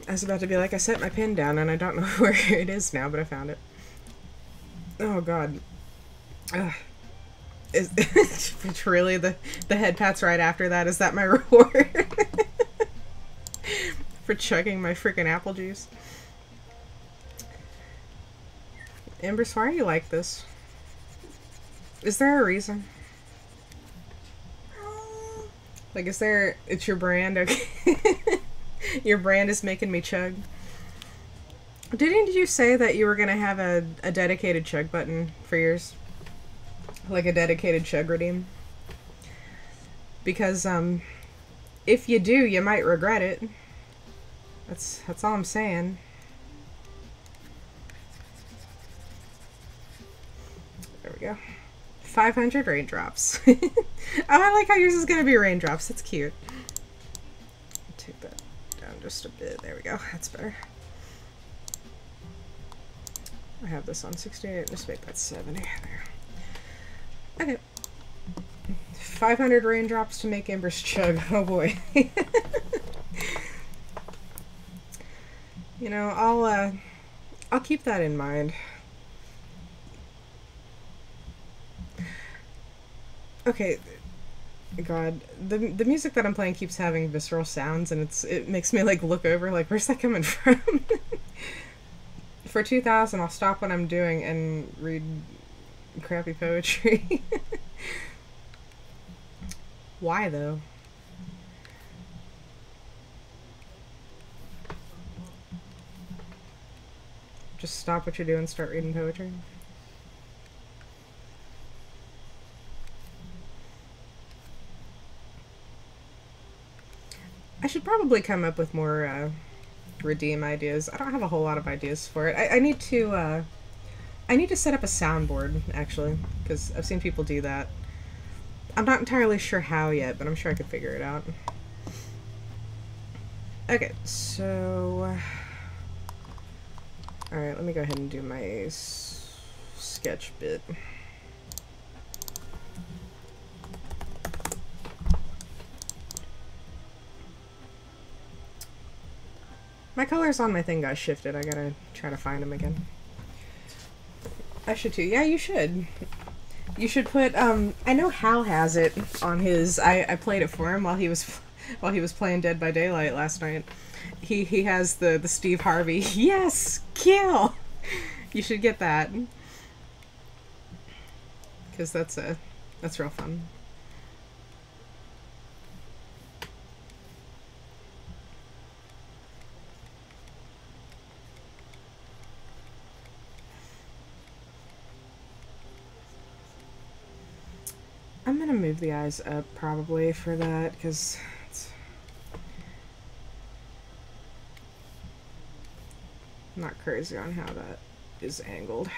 I was about to be like, I set my pin down and I don't know where it is now, but I found it. Oh god. Ugh. It's really the head pats right after that? Is that my reward? For chugging my freaking apple juice? Embers, why are you like this? Is there a reason? Like, it's your brand? Okay. Your brand is making me chug. Didn't you say that you were gonna have a dedicated chug button for yours? Like a dedicated chug redeem? Because, if you do, you might regret it. That's all I'm saying. There we go. 500 raindrops. Oh, I like how yours is gonna be raindrops. That's cute. Take that down just a bit. There we go. That's better. I have this on 68. Just make that 70. There. Okay. 500 raindrops to make Embers chug. Oh boy. You know, I'll keep that in mind. Okay. God, the music that I'm playing keeps having visceral sounds, and it makes me like look over, like, where's that coming from? For 2,000, I'll stop what I'm doing and read crappy poetry. Why, though? Just stop what you're doing and start reading poetry? I should probably come up with more, redeem ideas. I don't have a whole lot of ideas for it. I need to set up a soundboard, actually, because I've seen people do that. I'm not entirely sure how yet, but I'm sure I could figure it out. Okay, so... Alright, let me go ahead and do my sketch bit. My colors on my thing got shifted. I gotta try to find them again. I should too. Yeah, you should. You should put, I know Hal has it on his, I played it for him while he was playing Dead by Daylight last night. He has the Steve Harvey, yes, kill! You should get that. Because that's real fun. I'm gonna move the eyes up probably for that, because I'm not crazy on how that is angled.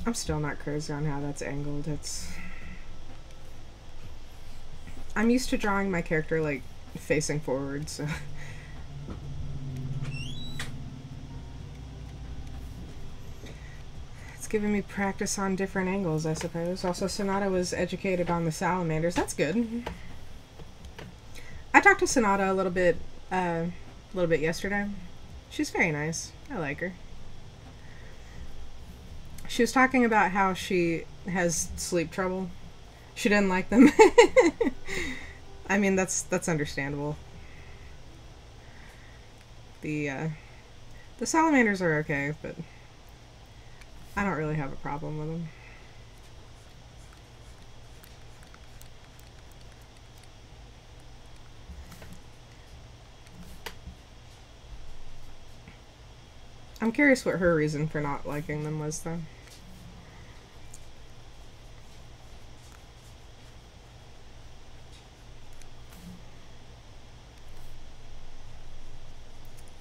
I'm still not crazy on how that's angled. I'm used to drawing my character, like, facing forward, so... It's giving me practice on different angles, I suppose. Also, Sonata was educated on the salamanders. That's good. I talked to Sonata a little bit yesterday. She's very nice. I like her. She was talking about how she has sleep trouble. She didn't like them. I mean, that's understandable. The salamanders are okay, but I don't really have a problem with them. I'm curious what her reason for not liking them was, though.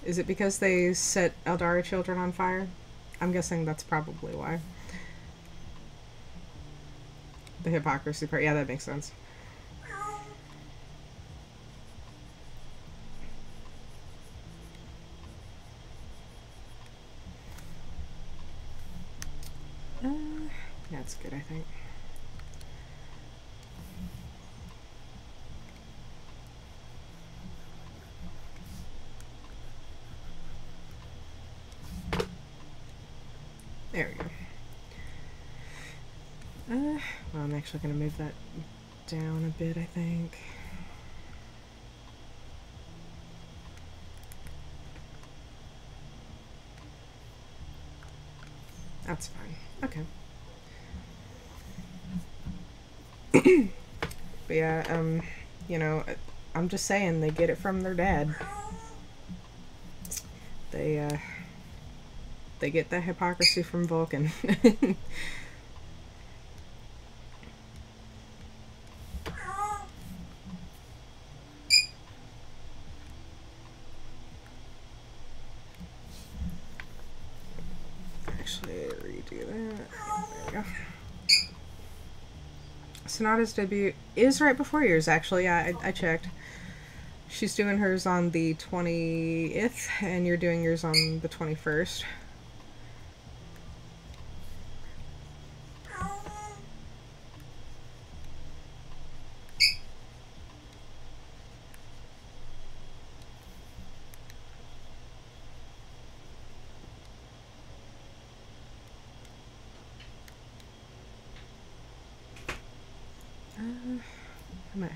Is it because they set Eldari children on fire? I'm guessing that's probably why. The hypocrisy part. Yeah, that makes sense. That's good, I think. Well, I'm actually going to move that down a bit, I think. That's fine. Okay. But yeah, you know, I'm just saying they get it from their dad. They get that hypocrisy from Vulcan. Actually, redo that. There we go. Sonata's debut is right before yours, actually. Yeah, I checked. She's doing hers on the 20th, and you're doing yours on the 21st.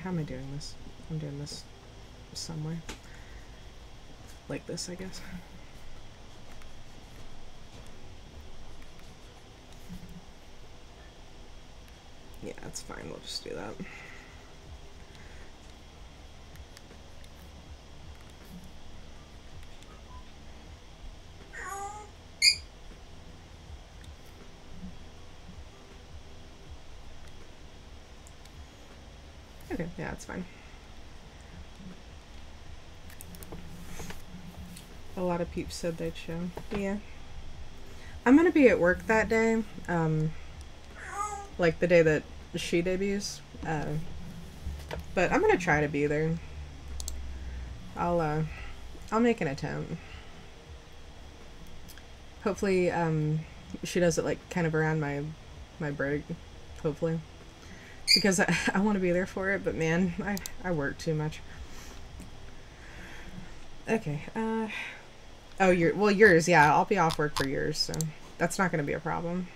How am I doing this? I'm doing this some way. Like this, I guess. Yeah, that's fine. We'll just do that. Okay, yeah, that's fine. A lot of peeps said they'd show. Yeah. I'm gonna be at work that day. Like the day that she debuts. But I'm gonna try to be there. I'll make an attempt. Hopefully, she does it like kind of around my break. Hopefully. Because I want to be there for it, but man, I work too much. Okay, oh, yours, yeah, I'll be off work for yours, so that's not going to be a problem.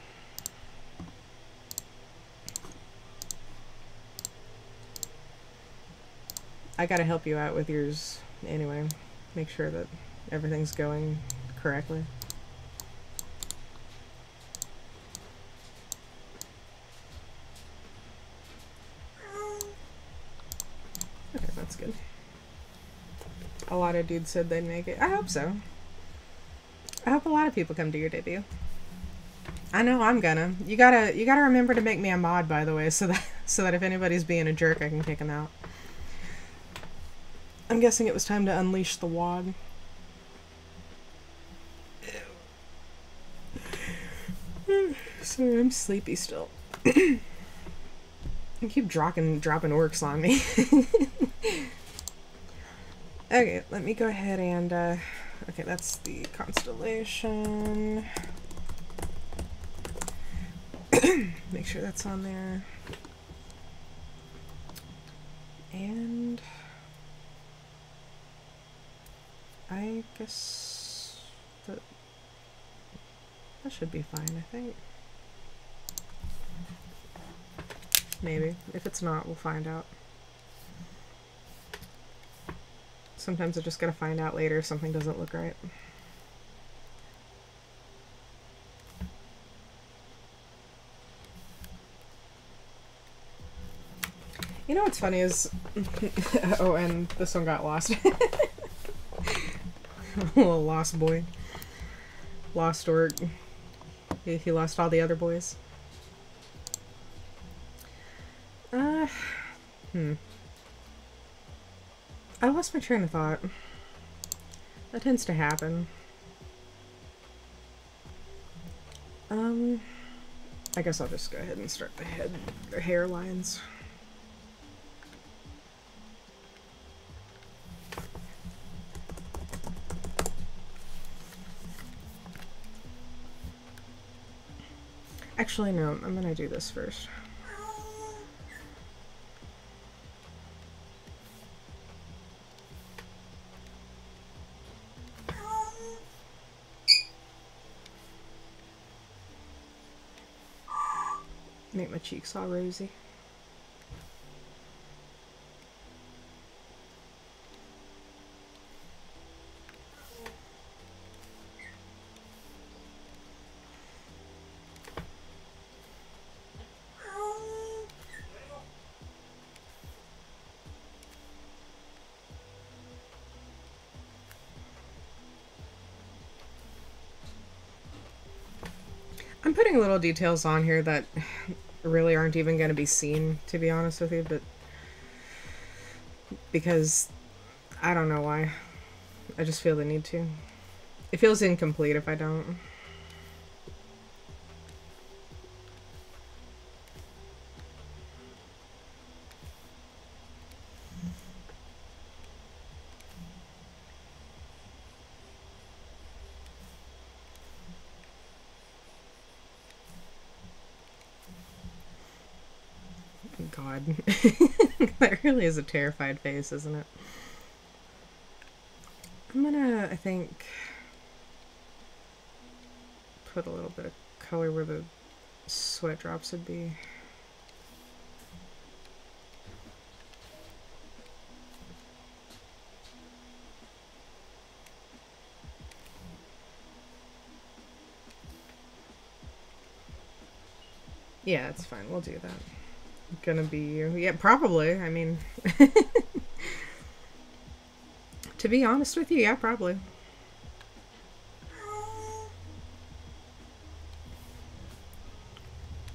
I gotta help you out with yours anyway. Make sure that everything's going correctly. Okay, that's good. A lot of dudes said they'd make it. I hope so. I hope a lot of people come to your debut. I know I'm gonna. You gotta remember to make me a mod, by the way, so that if anybody's being a jerk, I can kick them out. I'm guessing it was time to unleash the wog. Sorry, I'm sleepy still. I keep dropping orcs on me. Okay, let me go ahead and, okay, that's the constellation. Make sure that's on there. And I guess that should be fine, I think. Maybe. If it's not, we'll find out. Sometimes I just gotta find out later if something doesn't look right. You know what's funny is... oh, and this one got lost. Little lost boy. Lost orc. He lost all the other boys. I lost my train of thought. That tends to happen. I guess I'll just go ahead and start the hairlines. Actually, no, I'm gonna do this first. Make my cheeks all rosy. I'm putting little details on here that really aren't even going to be seen, to be honest with you, but because I don't know why. I just feel the need to. It feels incomplete if I don't. God. That really is a terrified face, isn't it? I'm gonna, I think, put a little bit of color where the sweat drops would be. Yeah, it's fine. We'll do that. Gonna be you. Yeah, probably. I mean, to be honest with you, yeah, probably.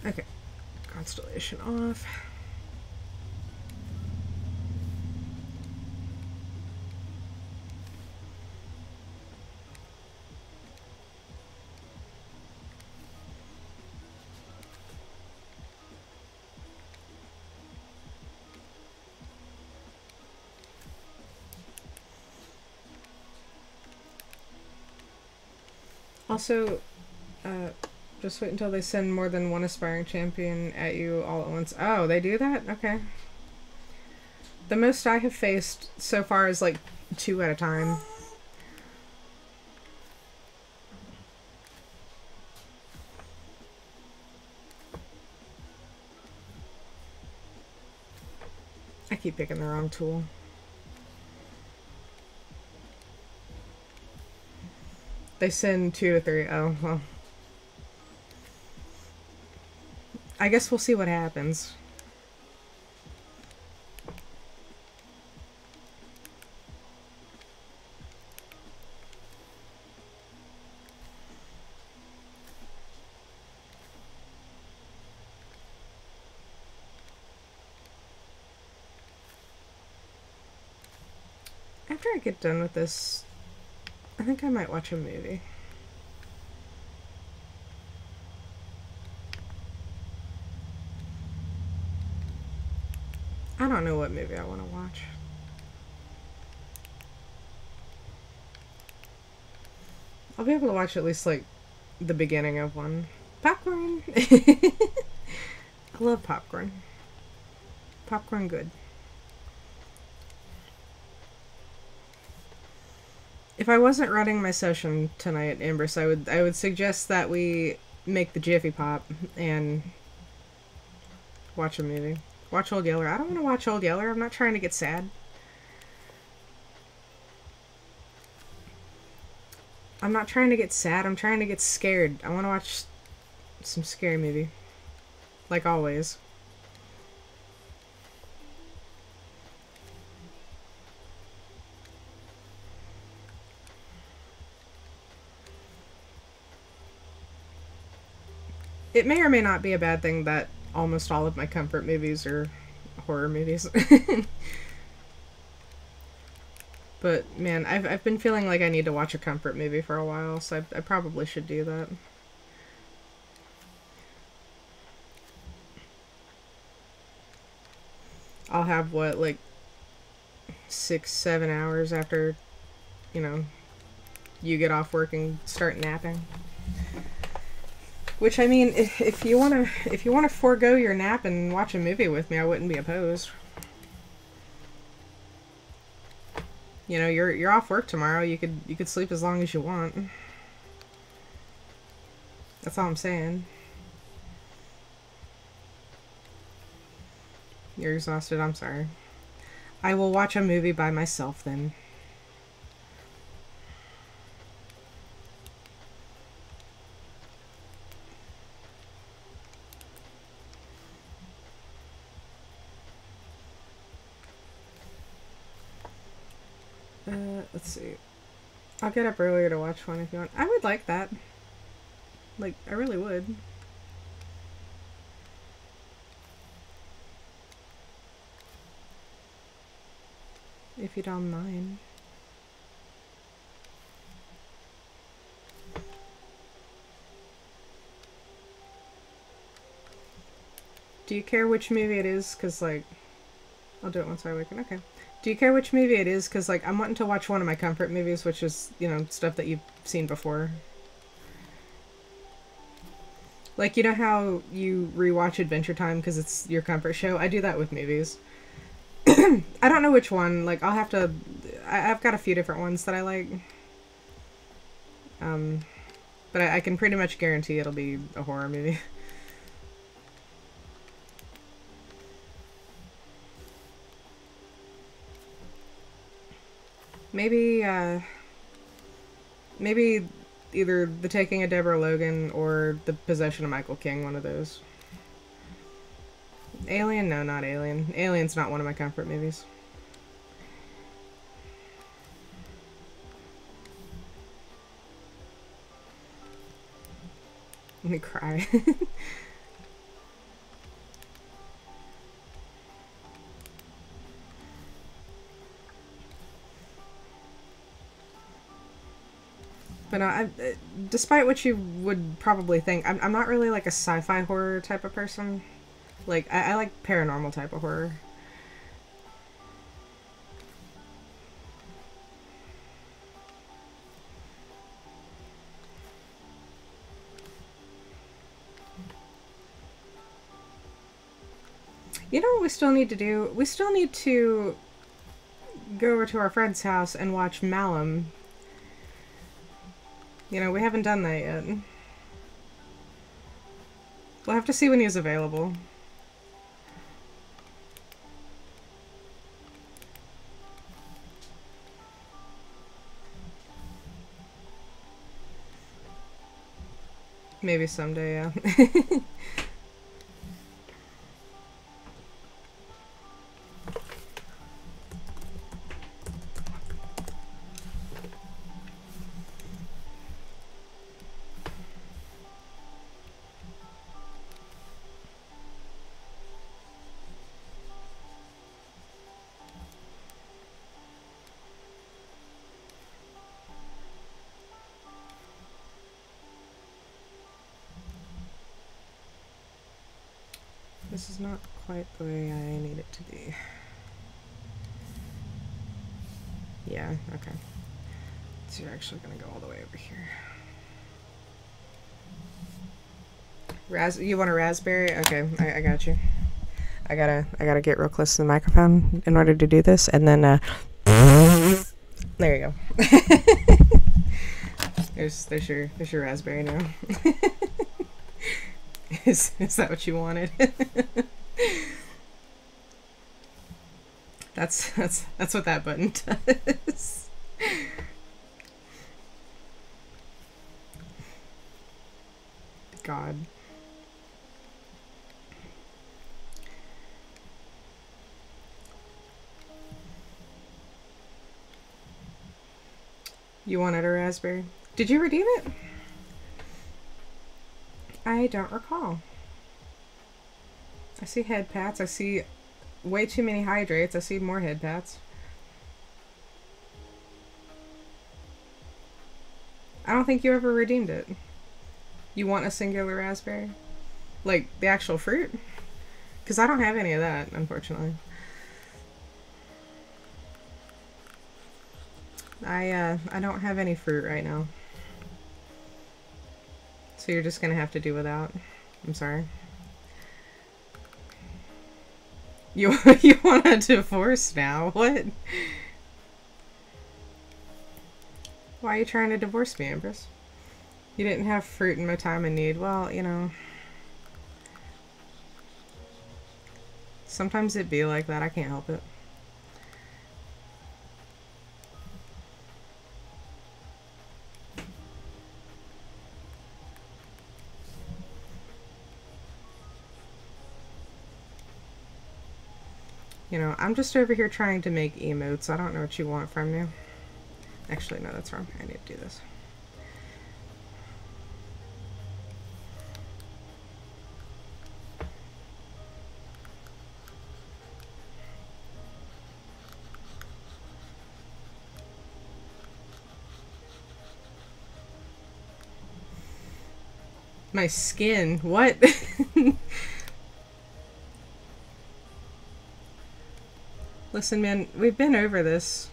Okay. Constellation off. Also, just wait until they send more than one aspiring champion at you all at once. Oh, they do that? Okay. The most I have faced so far is like 2 at a time. I keep picking the wrong tool. They send 2 to 3. Oh, well. I guess we'll see what happens. After I get done with this, I think I might watch a movie. I don't know what movie I want to watch. I'll be able to watch at least, like, the beginning of one. Popcorn! I love popcorn. Popcorn good. If I wasn't running my session tonight, Ambrose, I would suggest that we make the Jiffy Pop and watch a movie. Watch Old Yeller. I don't want to watch Old Yeller. I'm not trying to get sad. I'm not trying to get sad. I'm trying to get scared. I want to watch some scary movie. Like always. It may or may not be a bad thing that almost all of my comfort movies are horror movies. But, man, I've been feeling like I need to watch a comfort movie for a while, so I probably should do that. I'll have, what, like, 6-7 hours after, you know, you get off work and start napping. Which, I mean, if you wanna forego your nap and watch a movie with me, I wouldn't be opposed. You know, you're off work tomorrow. You could sleep as long as you want. That's all I'm saying. You're exhausted. I'm sorry. I will watch a movie by myself then. Let's see. I'll get up earlier to watch one if you want. I would like that. Like, I really would. If you don't mind. Do you care which movie it is? Because, like, I'll do it once I awaken. Okay. Do you care which movie it is? Because, like, I'm wanting to watch one of my comfort movies, which is, you know, stuff that you've seen before. Like, you know how you rewatch Adventure Time because it's your comfort show? I do that with movies. I don't know which one. Like, I'll have to... I've got a few different ones that I like. But I can pretty much guarantee it'll be a horror movie. Maybe, maybe either The Taking of Deborah Logan or The Possession of Michael King, one of those. Alien? No, not Alien. Alien's not one of my comfort movies. Let me cry. But no, despite what you would probably think, I'm not really like a sci-fi horror type of person. Like, I like paranormal type of horror. You know what we still need to do? We still need to go over to our friend's house and watch Malum. You know, we haven't done that yet. We'll have to see when he's available. Maybe someday, yeah. This is not quite the way I need it to be. Yeah, okay. So you're actually gonna go all the way over here. You want a raspberry? Okay, I got you. I gotta get real close to the microphone in order to do this, and then there you go. there's your raspberry now. Is that what you wanted? That's what that button does. God. You wanted a raspberry? Did you redeem it? I don't recall. I see head pats. I see way too many hydrates. I see more head pats. I don't think you ever redeemed it. You want a singular raspberry? Like, the actual fruit? Because I don't have any of that, unfortunately. I don't have any fruit right now. So you're just gonna have to do without. I'm sorry. You want a divorce now? What? Why are you trying to divorce me, Empress? You didn't have fruit in my time of need. Well, you know. Sometimes it be like that. I can't help it. You know, I'm just over here trying to make emotes. I don't know what you want from me. Actually, no, that's wrong. I need to do this. My skin. What? Listen, man, we've been over this.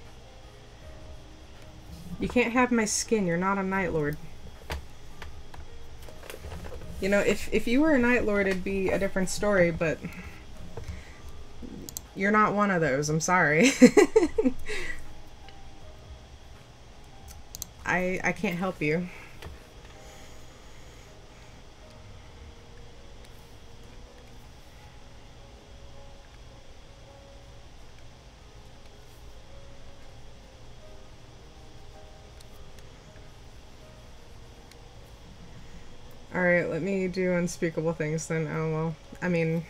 You can't have my skin. You're not a Night Lord. You know, if you were a Night Lord, it'd be a different story, but you're not one of those. I'm sorry. I can't help you. Alright, let me do unspeakable things then. Oh, well. I mean,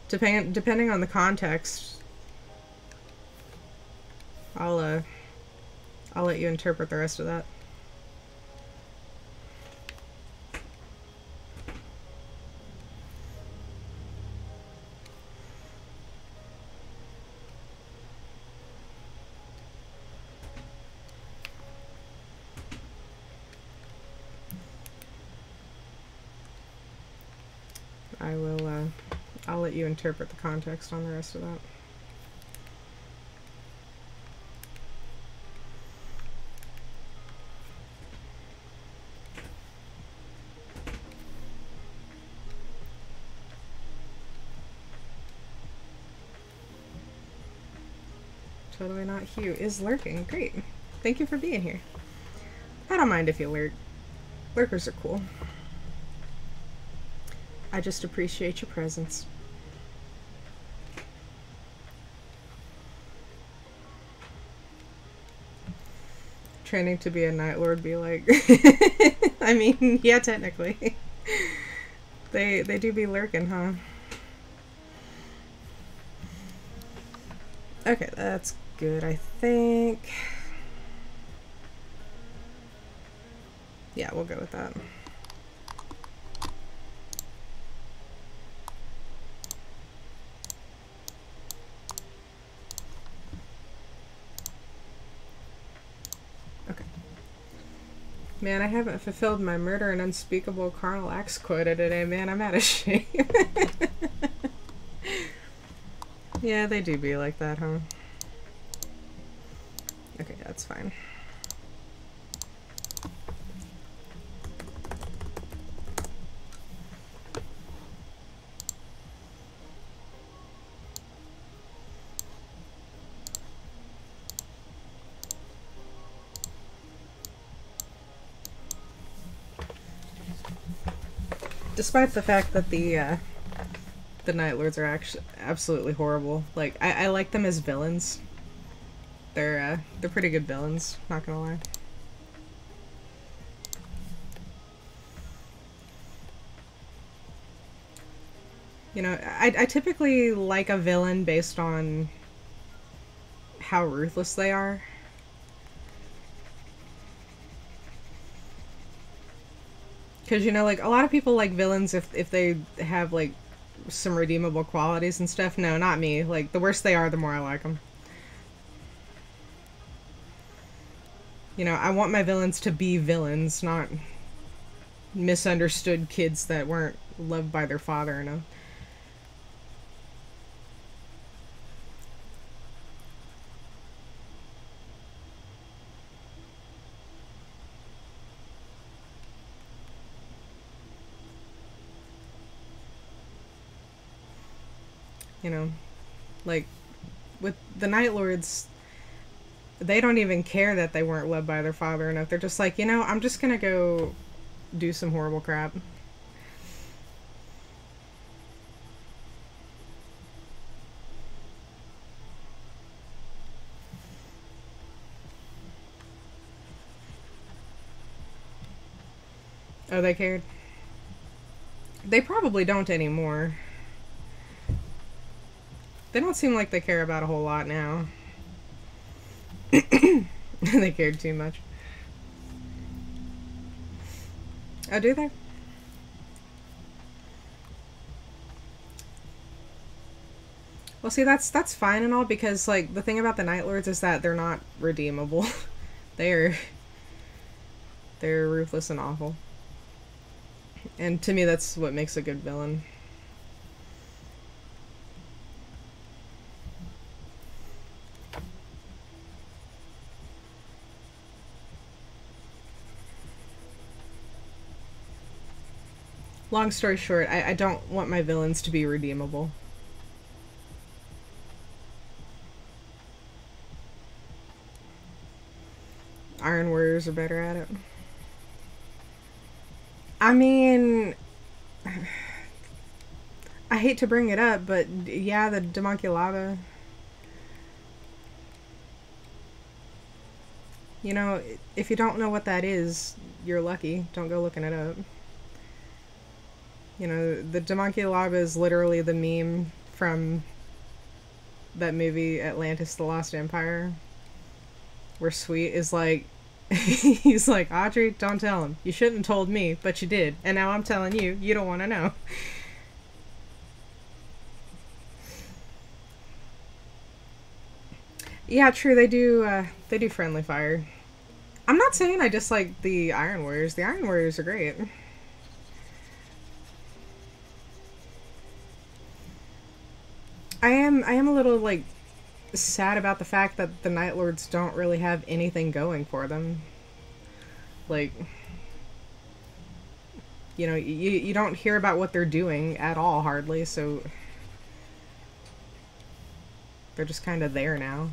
depending on the context, I'll let you interpret the rest of that. I'll let you interpret the context on the rest of that. Totally Not Hugh is lurking. Great. Thank you for being here. I don't mind if you lurk. Lurkers are cool. I just appreciate your presence. Training to be a Night Lord be like... I mean, yeah, technically. They do be lurking, huh? Okay, that's good, I think. Yeah, we'll go with that. Okay. Man, I haven't fulfilled my murder and unspeakable carnal acts quota today, man. I'm out of shape. Yeah, they do be like that, huh? Okay, that's fine. Despite the fact that the Night Lords are actually absolutely horrible, like I like them as villains. They're pretty good villains, not gonna lie. You know, I typically like a villain based on how ruthless they are. Because, you know, like, a lot of people like villains if they have, like, some redeemable qualities and stuff. No, not me. Like, the worse they are, the more I like them. You know, I want my villains to be villains, not misunderstood kids that weren't loved by their father enough. You know, like, with the Night Lords, they don't even care that they weren't loved by their father enough. They're just like, you know, I'm just gonna go do some horrible crap. Oh, they cared? They probably don't anymore. They don't seem like they care about a whole lot now. They cared too much. Oh, do they? Well, see, that's fine and all because like the thing about the Night Lords is that they're not redeemable. they're they're ruthless and awful, and to me, that's what makes a good villain. Long story short, I don't want my villains to be redeemable. Iron Warriors are better at it. I mean, I hate to bring it up, but yeah, the Demonculata. You know, if you don't know what that is, you're lucky. Don't go looking it up. You know, the Demonculata is literally the meme from that movie Atlantis: The Lost Empire, where Sweet is like, he's like, Audrey, don't tell him. You shouldn't have told me, but you did, and now I'm telling you. You don't want to know. Yeah, true. They do friendly fire. I'm not saying I dislike the Iron Warriors. The Iron Warriors are great. I am a little like sad about the fact that the Night Lords don't really have anything going for them. Like, you know, you don't hear about what they're doing at all hardly, so they're just kind of there now.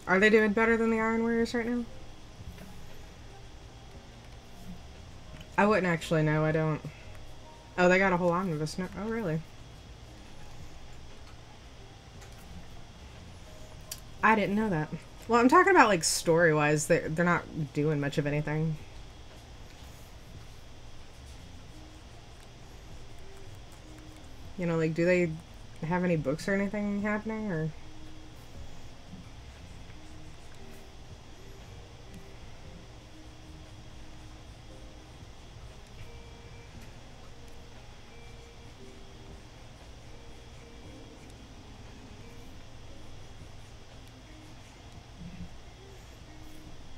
Are they doing better than the Iron Warriors right now? I wouldn't actually know. I don't. Oh, they got a whole omnibus. No. Oh, really? I didn't know that. Well, I'm talking about like story wise. They're not doing much of anything. You know, like do they have any books or anything happening or?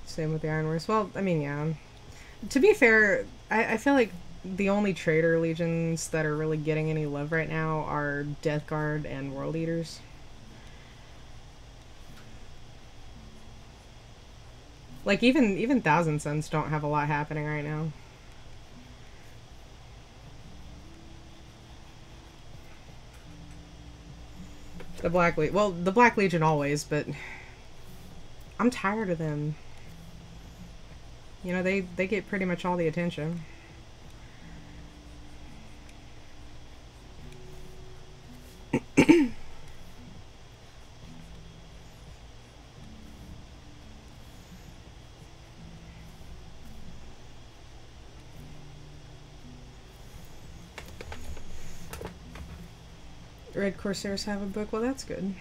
Same with the Iron Wars. Well, I mean, yeah. To be fair, I feel like the only traitor legions that are really getting any love right now are Death Guard and World Eaters. Like even Thousand Suns don't have a lot happening right now. The Black Legion always, but I'm tired of them. You know, they get pretty much all the attention. Red Corsairs have a book. Well, that's good.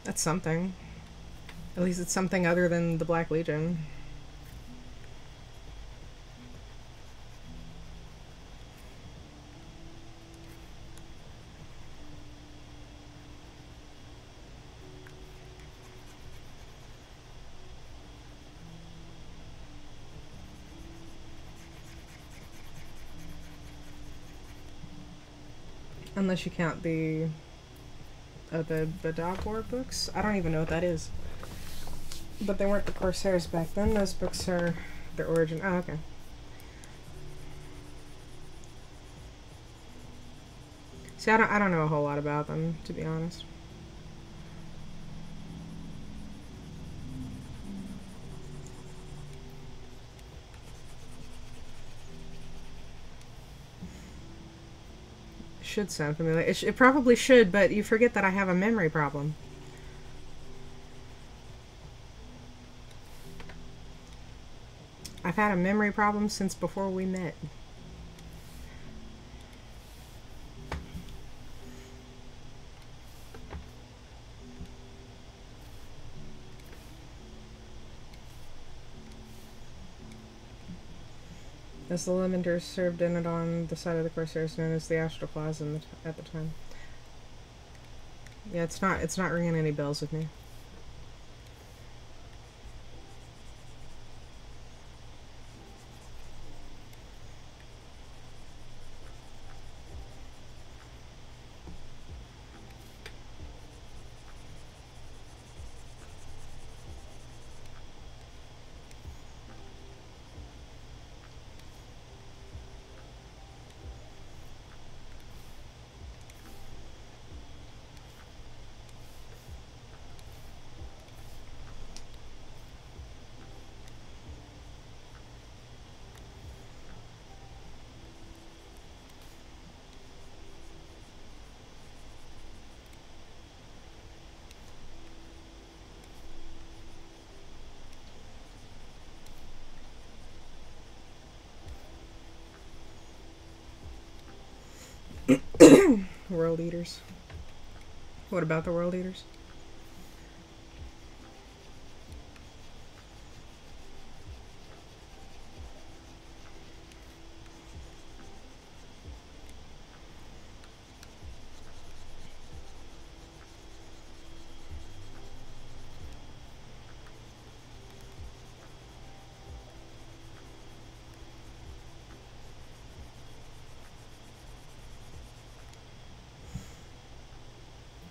That's something. At least it's something other than the Black Legion. Unless you count the Dog War books. I don't even know what that is. But they weren't the Corsairs back then. Those books are their origin. Oh, okay. See, I don't know a whole lot about them, to be honest. Should sound familiar. It probably should, but you forget that I have a memory problem. I've had a memory problem since before we met. As the Lemenders served in it on the side of the Corsairs known as the Astroclasm at the time. Yeah, it's not ringing any bells with me. World Eaters. What about the World Eaters?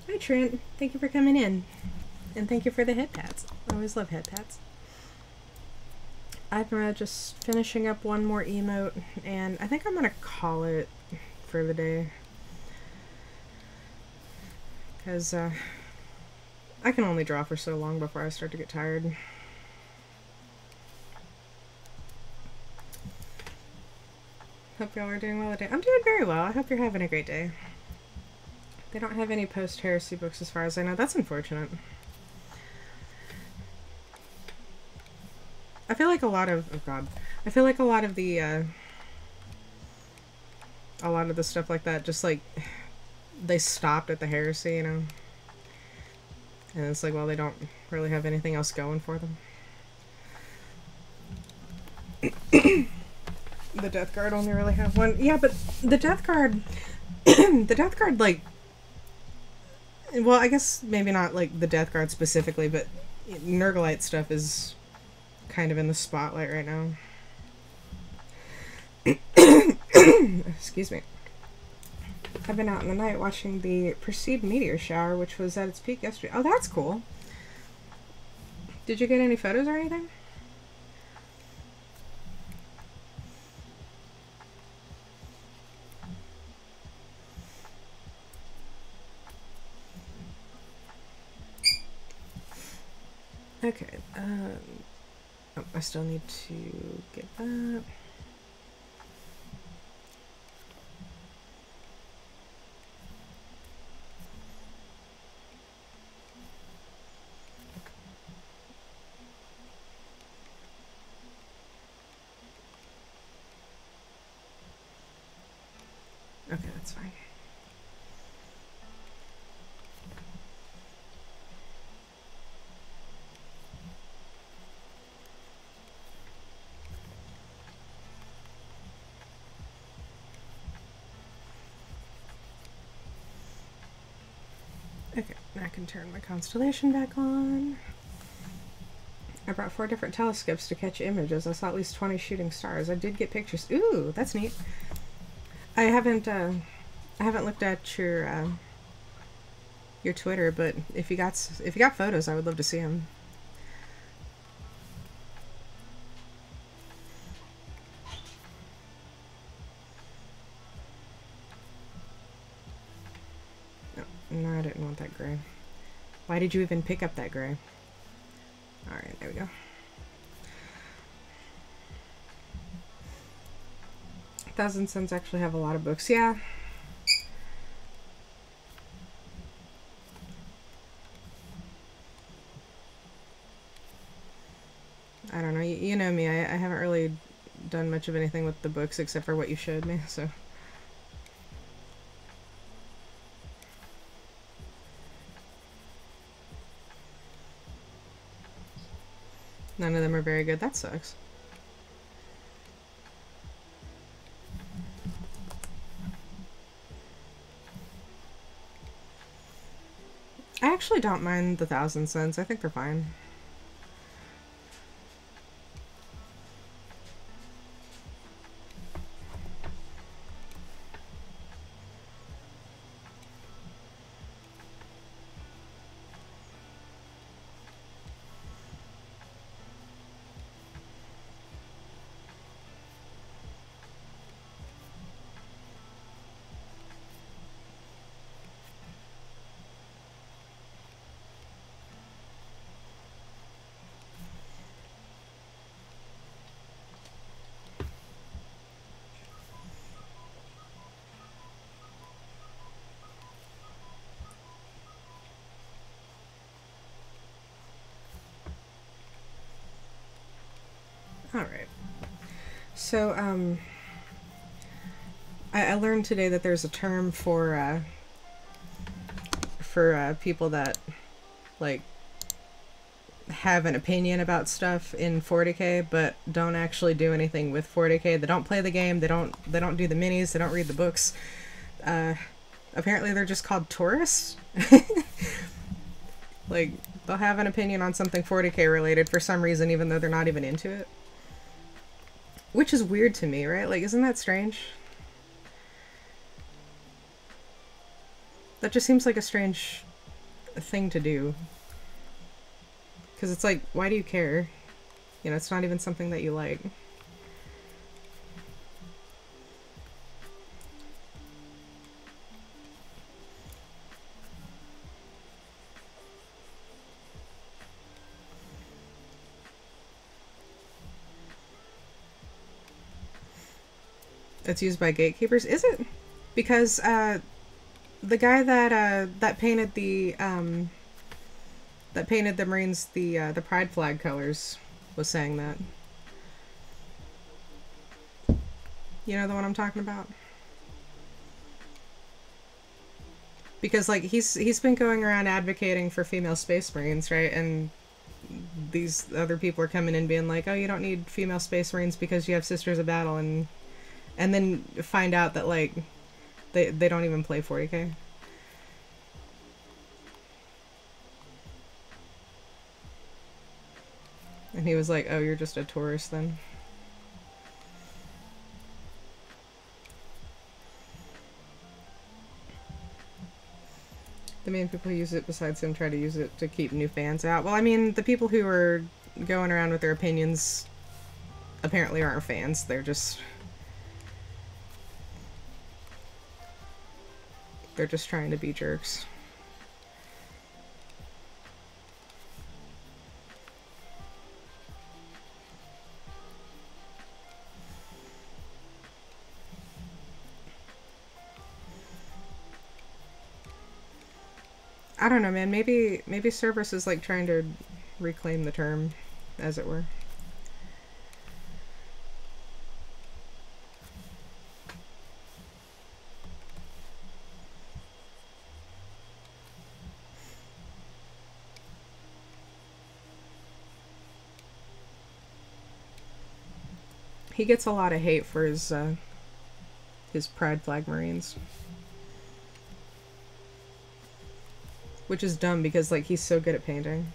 Hi Trent, thank you for coming in. And thank you for the head pats. I always love head pats. I'm just finishing up one more emote, and I think I'm gonna call it for the day. Because I can only draw for so long before I start to get tired. Hope y'all are doing well today. I'm doing very well. I hope you're having a great day. They don't have any post-heresy books as far as I know. That's unfortunate. I feel like a lot of... Oh god. I feel like a lot of the stuff like that just like... They stopped at the heresy, you know? And it's like, well, they don't really have anything else going for them. The Death Guard only really have one. Yeah, but the Death Guard... the Death Guard, like... Well, I guess maybe not, like, the Death Guard specifically, but Nurglite stuff is kind of in the spotlight right now. Excuse me. I've been out in the night watching the Perceived Meteor Shower, which was at its peak yesterday. Oh, that's cool. Did you get any photos or anything? Okay, oh, I still need to get that. Okay, that's fine. Okay, now I can turn my constellation back on. I brought 4 different telescopes to catch images. I saw at least 20 shooting stars. I did get pictures. Ooh, that's neat. I haven't looked at your Twitter, but if you got photos, I would love to see them. No, I didn't want that gray. Why did you even pick up that gray? Alright, there we go. 1,000 Suns actually have a lot of books. Yeah. I don't know. You know me. I haven't really done much of anything with the books except for what you showed me, so. None of them are very good. That sucks. I actually don't mind the 1,000 Suns. I think they're fine. Alright. So, I learned today that there's a term for people that, like, have an opinion about stuff in 40k, but don't actually do anything with 40k. They don't play the game. They don't do the minis. They don't read the books. Apparently, they're just called tourists. Like, they'll have an opinion on something 40k related for some reason, even though they're not even into it. Which is weird to me, right? Like, isn't that strange? That just seems like a strange thing to do. Because it's like, why do you care? You know, it's not even something that you like. It's used by gatekeepers, is it? Because the guy that painted the Marines the pride flag colors was saying that. You know the one I'm talking about? Because like he's been going around advocating for female space marines, right? And these other people are coming in being like, "Oh, you don't need female space marines because you have Sisters of Battle," and then find out that like they don't even play 40k. And he was like, "Oh, you're just a tourist then." The main people who use it besides him try to use it to keep new fans out. Well, I mean, the people who are going around with their opinions apparently aren't fans. They're just trying to be jerks. I don't know, man. Maybe Cerberus is like trying to reclaim the term, as it were. He gets a lot of hate for his pride flag marines. Which is dumb because, like, he's so good at painting.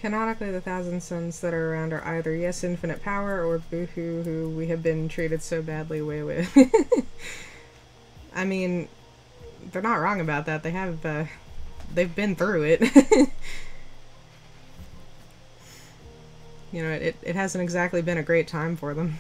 Canonically, the 1,000 Suns that are around are either yes, infinite power, or boohoo, who we have been treated so badly way with. I mean, they're not wrong about that. They have, they've been through it. You know, it hasn't exactly been a great time for them.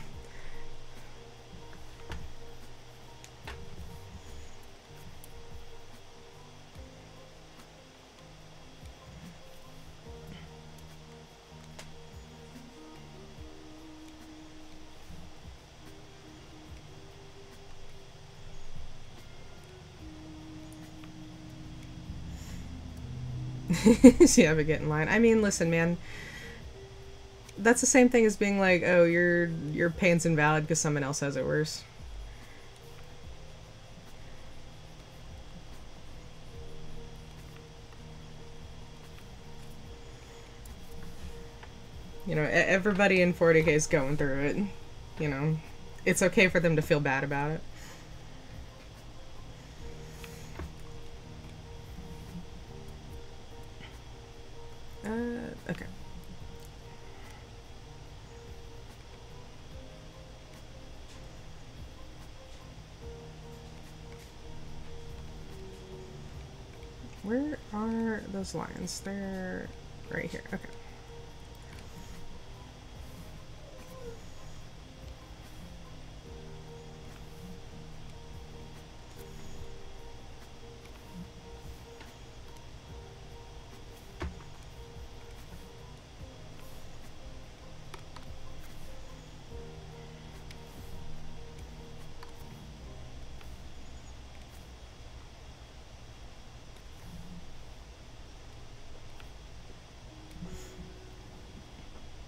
Yeah, but get in line. I mean, listen, man. That's the same thing as being like, oh, your pain's invalid because someone else has it worse. You know, everybody in 40K is going through it. You know, it's okay for them to feel bad about it. Okay. Where are those lines? They're right here. Okay.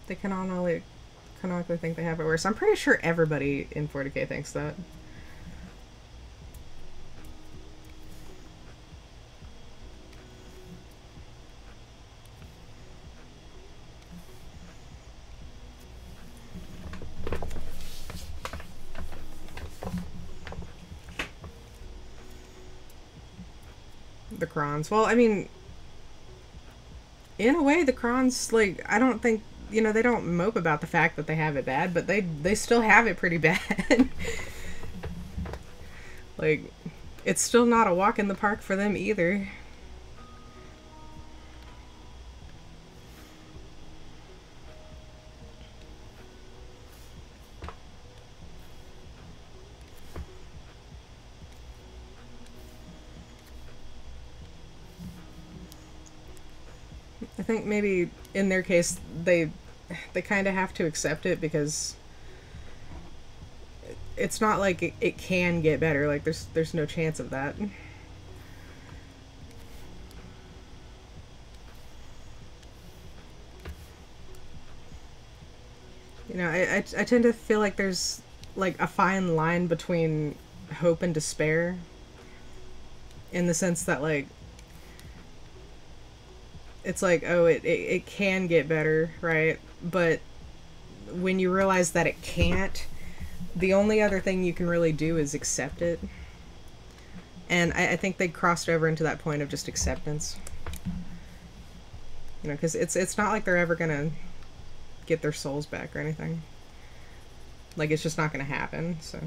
They canonically think they have it worse. I'm pretty sure everybody in 40K thinks that. The Krons. Well, I mean, in a way, the Krons, like, I don't think, you know, they don't mope about the fact that they have it bad, but they still have it pretty bad. Like, it's still not a walk in the park for them either. I think maybe in their case they kind of have to accept it because it's not like it can get better. Like there's no chance of that. You know, I tend to feel like there's like a fine line between hope and despair in the sense that like it's like, oh, it can get better, right? But when you realize that it can't, the only other thing you can really do is accept it. And I think they crossed over into that point of just acceptance. You know, because it's not like they're ever gonna get their souls back or anything. Like, it's just not gonna happen, so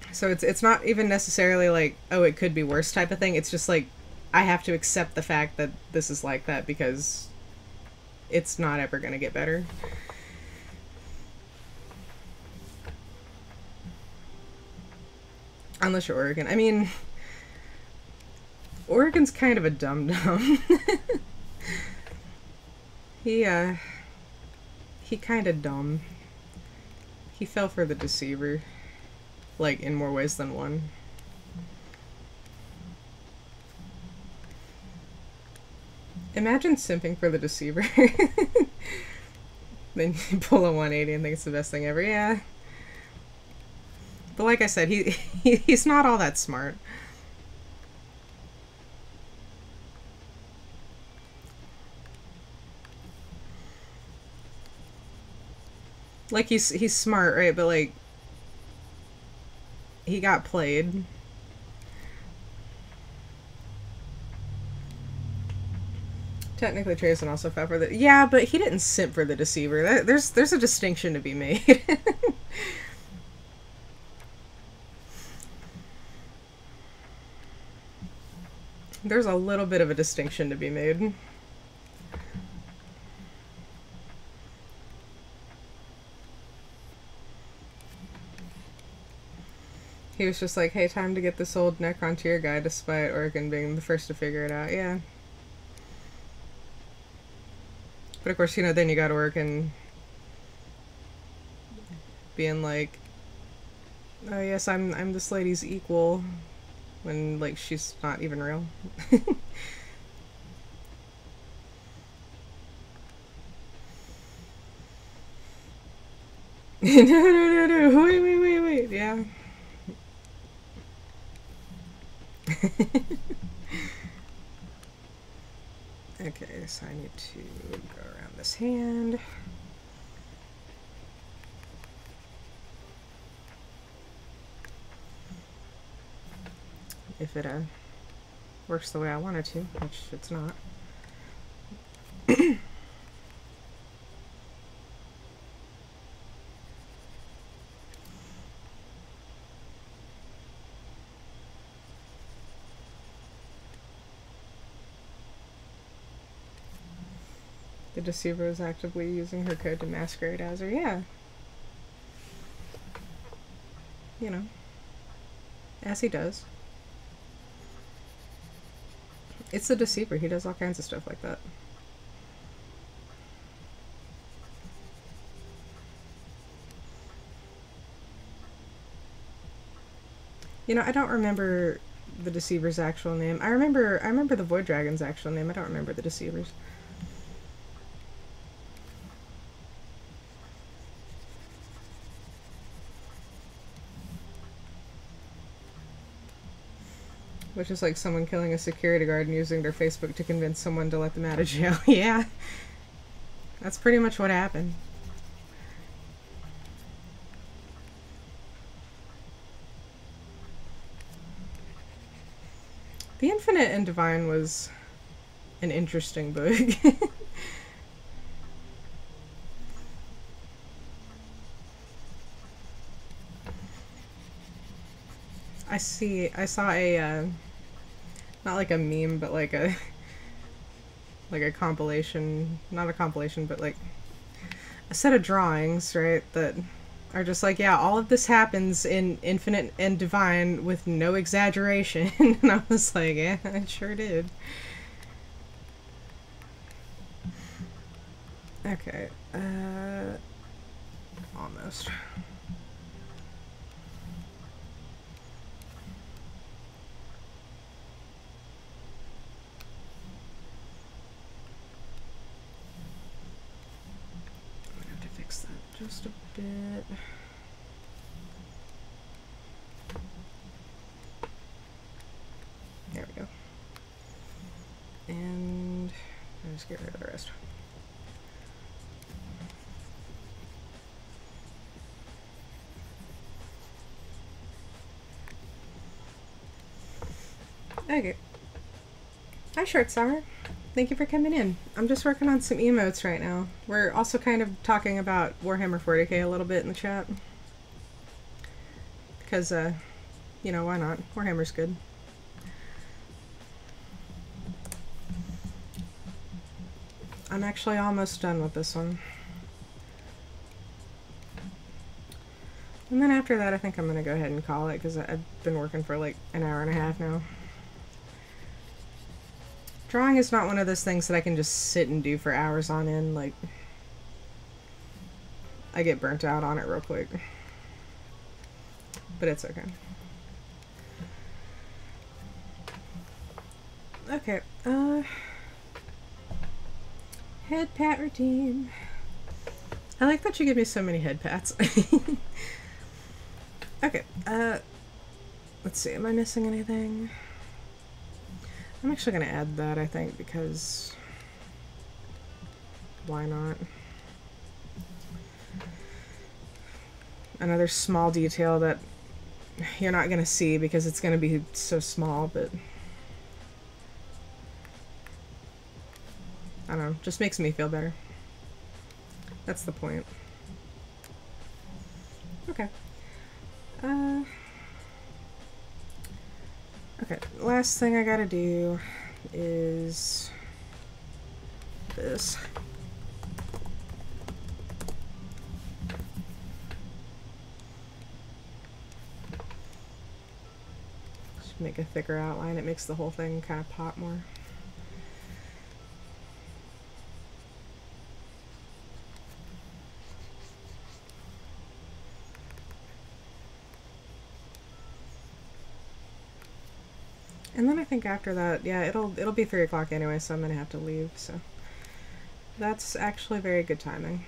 it's not even necessarily like, oh, it could be worse type of thing. It's just like, I have to accept the fact that this is like that because it's not ever gonna get better. Unless you're Oregon. I mean, Oregon's kind of a dum-dum. he kind of dumb. He fell for the deceiver, like, in more ways than one. Imagine simping for the deceiver. Then you pull a 180 and think it's the best thing ever. Yeah. But like I said, he's not all that smart. Like, he's smart, right? But like, he got played. Technically, Trason also fell for the... Yeah, but he didn't simp for the deceiver. There's a distinction to be made. There's a little bit of a distinction to be made. He was just like, hey, time to get this old Necron tier guy despite Oregon being the first to figure it out. Yeah. But of course, you know, then you got Oregon being like, oh yes, I'm this lady's equal. when like she's not even real. No. Wait. Yeah. Okay, so I need to go around this hand. If it works the way I want it to, which it's not. The deceiver is actively using her code to masquerade as her. Yeah. You know, as he does. It's the deceiver. He does all kinds of stuff like that. You know, I don't remember the deceiver's actual name. I remember the Void Dragon's actual name. I don't remember the deceiver's. Which is like someone killing a security guard and using their Facebook to convince someone to let them out of jail. Yeah. That's pretty much what happened. The Infinite and Divine was an interesting book. I saw a, not like a meme, but like a compilation, not a compilation, but like a set of drawings, right, that are just like, yeah, all of this happens in Infinite and Divine with no exaggeration. And I was like, yeah, it sure did. Okay, almost. Just a bit. There we go. And I'll just get rid of the rest. Okay. Hi, Short Summer. Thank you for coming in. I'm just working on some emotes right now. We're also kind of talking about Warhammer 40k a little bit in the chat. Because, you know, why not? Warhammer's good. I'm actually almost done with this one. And then after that, I think I'm going to go ahead and call it, because I've been working for like an hour and a half now. Drawing is not one of those things that I can just sit and do for hours on end. Like, I get burnt out on it real quick. But it's okay. Okay, head pat routine. I like that you give me so many head pats. Okay, let's see, am I missing anything? I'm actually going to add that, I think, because why not? Another small detail that you're not going to see because it's going to be so small, but I don't know, just makes me feel better. That's the point. Okay. Okay, last thing I gotta do is this. Just make a thicker outline. It makes the whole thing kind of pop more. And then I think after that, yeah, it'll be 3 o'clock anyway, so I'm gonna have to leave. So that's actually very good timing.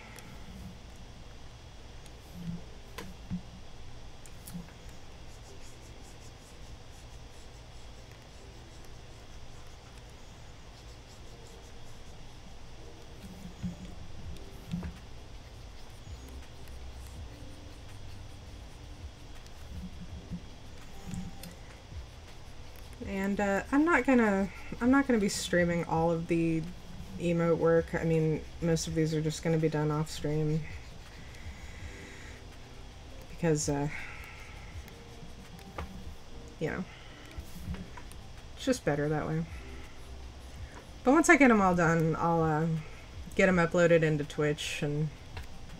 And I'm not gonna be streaming all of the emote work. I mean, most of these are just gonna be done off stream because, you know, it's just better that way. But once I get them all done, I'll get them uploaded into Twitch and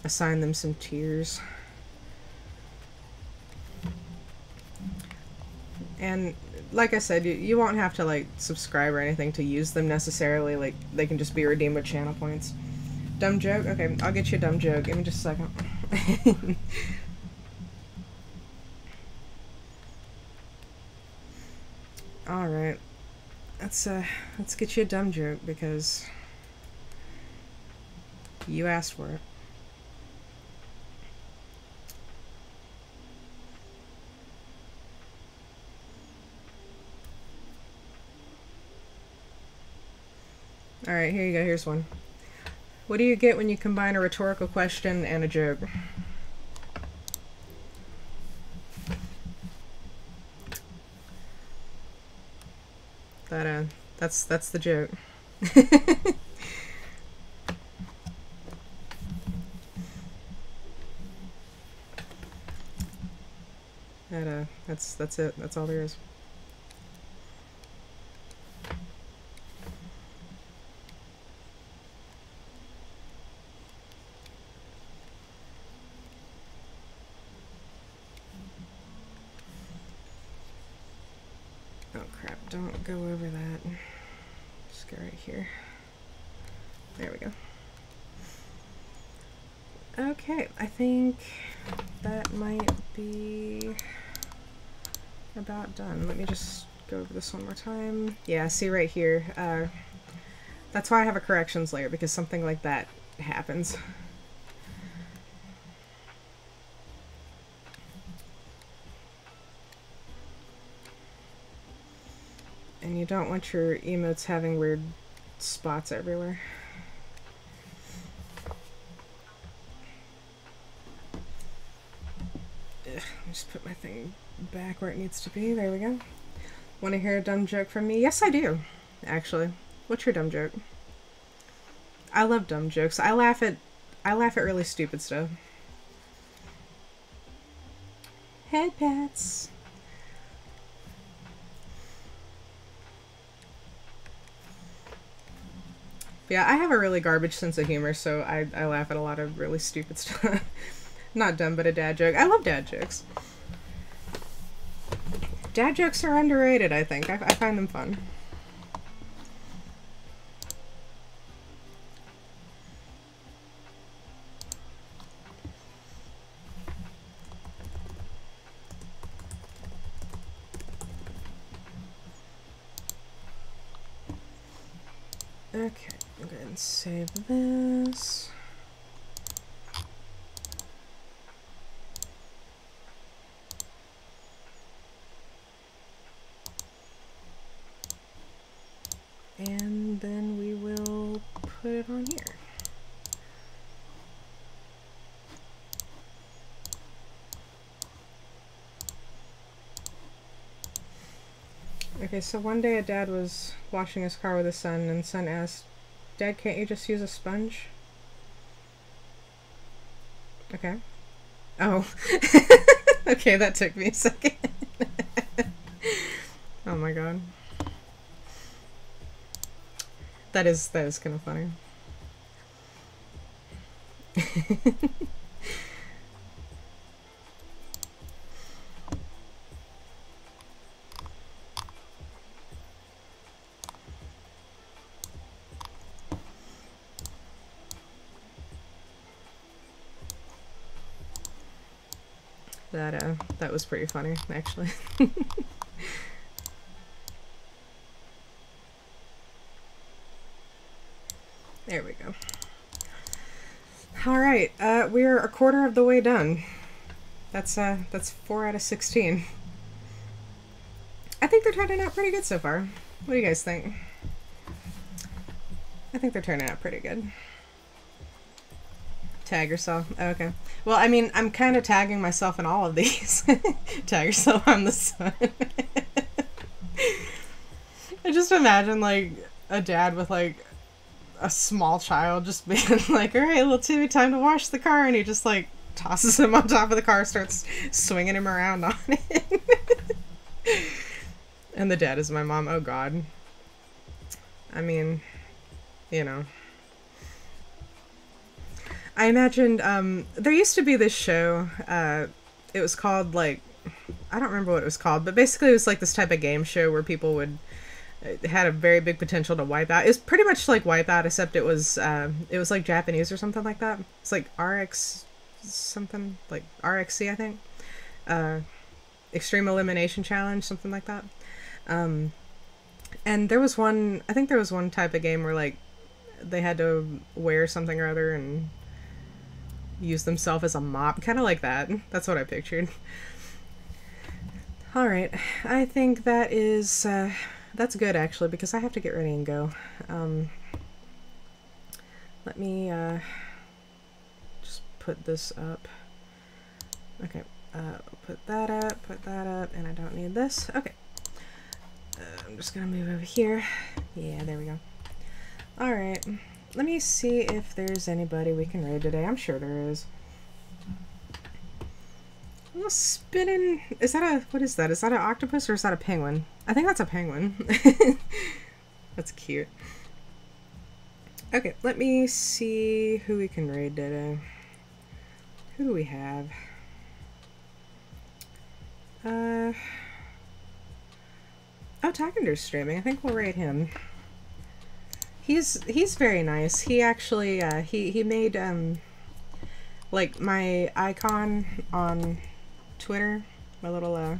assign them some tiers. And like I said, you won't have to like subscribe or anything to use them necessarily. Like, they can just be redeemed with channel points. Dumb joke? Okay, I'll get you a dumb joke. Give me just a second. Alright. Let's get you a dumb joke because you asked for it. Alright, here you go. Here's one. What do you get when you combine a rhetorical question and a joke? That's the joke. That's it. That's all there is. Oh crap, don't go over that. Just go right here. There we go. Okay, I think that might be about done. Let me just go over this one more time. Yeah, see right here. That's why I have a corrections layer, because something like that happens. And you don't want your emotes having weird spots everywhere. Ugh, just put my thing back where it needs to be. There we go. Want to hear a dumb joke from me? Yes, I do, actually. What's your dumb joke? I love dumb jokes. I laugh at really stupid stuff. Head pats. Yeah, I have a really garbage sense of humor, so I laugh at a lot of really stupid stuff. Not dumb, but a dad joke. I love dad jokes. Dad jokes are underrated, I think. I find them fun. Okay, I'm going to save this. And then we will put it on here. Okay, so one day a dad was washing his car with his son, and son asked, "Dad, can't you just use a sponge?" Okay. Oh. Okay, that took me a second. Oh my god. That is kind of funny. That was pretty funny, actually. There we go. All right, we're a quarter of the way done. That's 4 out of 16. I think they're turning out pretty good so far. What do you guys think? I think they're turning out pretty good. Tag yourself. Oh, okay. Well, I mean, I'm kind of tagging myself in all of these. Tag yourself, I'm the sun. I just imagine, like, a dad with, like, a small child just being like, alright, little Timmy, time to wash the car. And he just, like, tosses him on top of the car, starts swinging him around on it. And the dad is my mom. Oh, God. I mean, you know. I imagined, there used to be this show, it was called, like, I don't remember what it was called, but basically it was like this type of game show where people would, it had a very big potential to wipe out. It was pretty much like Wipeout, except it was like Japanese or something like that. It's like RX something, like RXC, I think. Extreme Elimination Challenge, something like that. And there was one, I think there was one type of game where, like, they had to wear something or other and use themselves as a mop, kind of like that. That's what I pictured. All right, I think that is that's good, actually, because I have to get ready and go. Let me just put this up. Okay, put that up, and I don't need this. Okay, I'm just gonna move over here. Yeah, there we go. All right. Let me see if there's anybody we can raid today. I'm sure there is. A little spinning... Is that a... What is that? Is that an octopus or is that a penguin? I think that's a penguin. That's cute. Okay, let me see who we can raid today. Who do we have? Oh, Takender's streaming. I think we'll raid him. He's very nice. He actually he made like my icon on Twitter, my little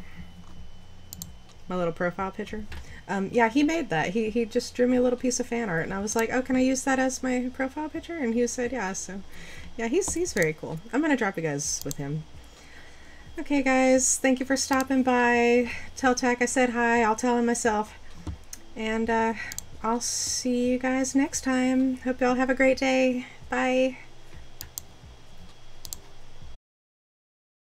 profile picture. Yeah, he made that. He just drew me a little piece of fan art, and I was like, oh, can I use that as my profile picture? And he said yeah. So yeah, he's very cool. I'm gonna drop you guys with him. Okay, guys, thank you for stopping by. Tell Tack I said hi. I'll tell him myself, and I'll see you guys next time. Hope y'all have a great day. Bye.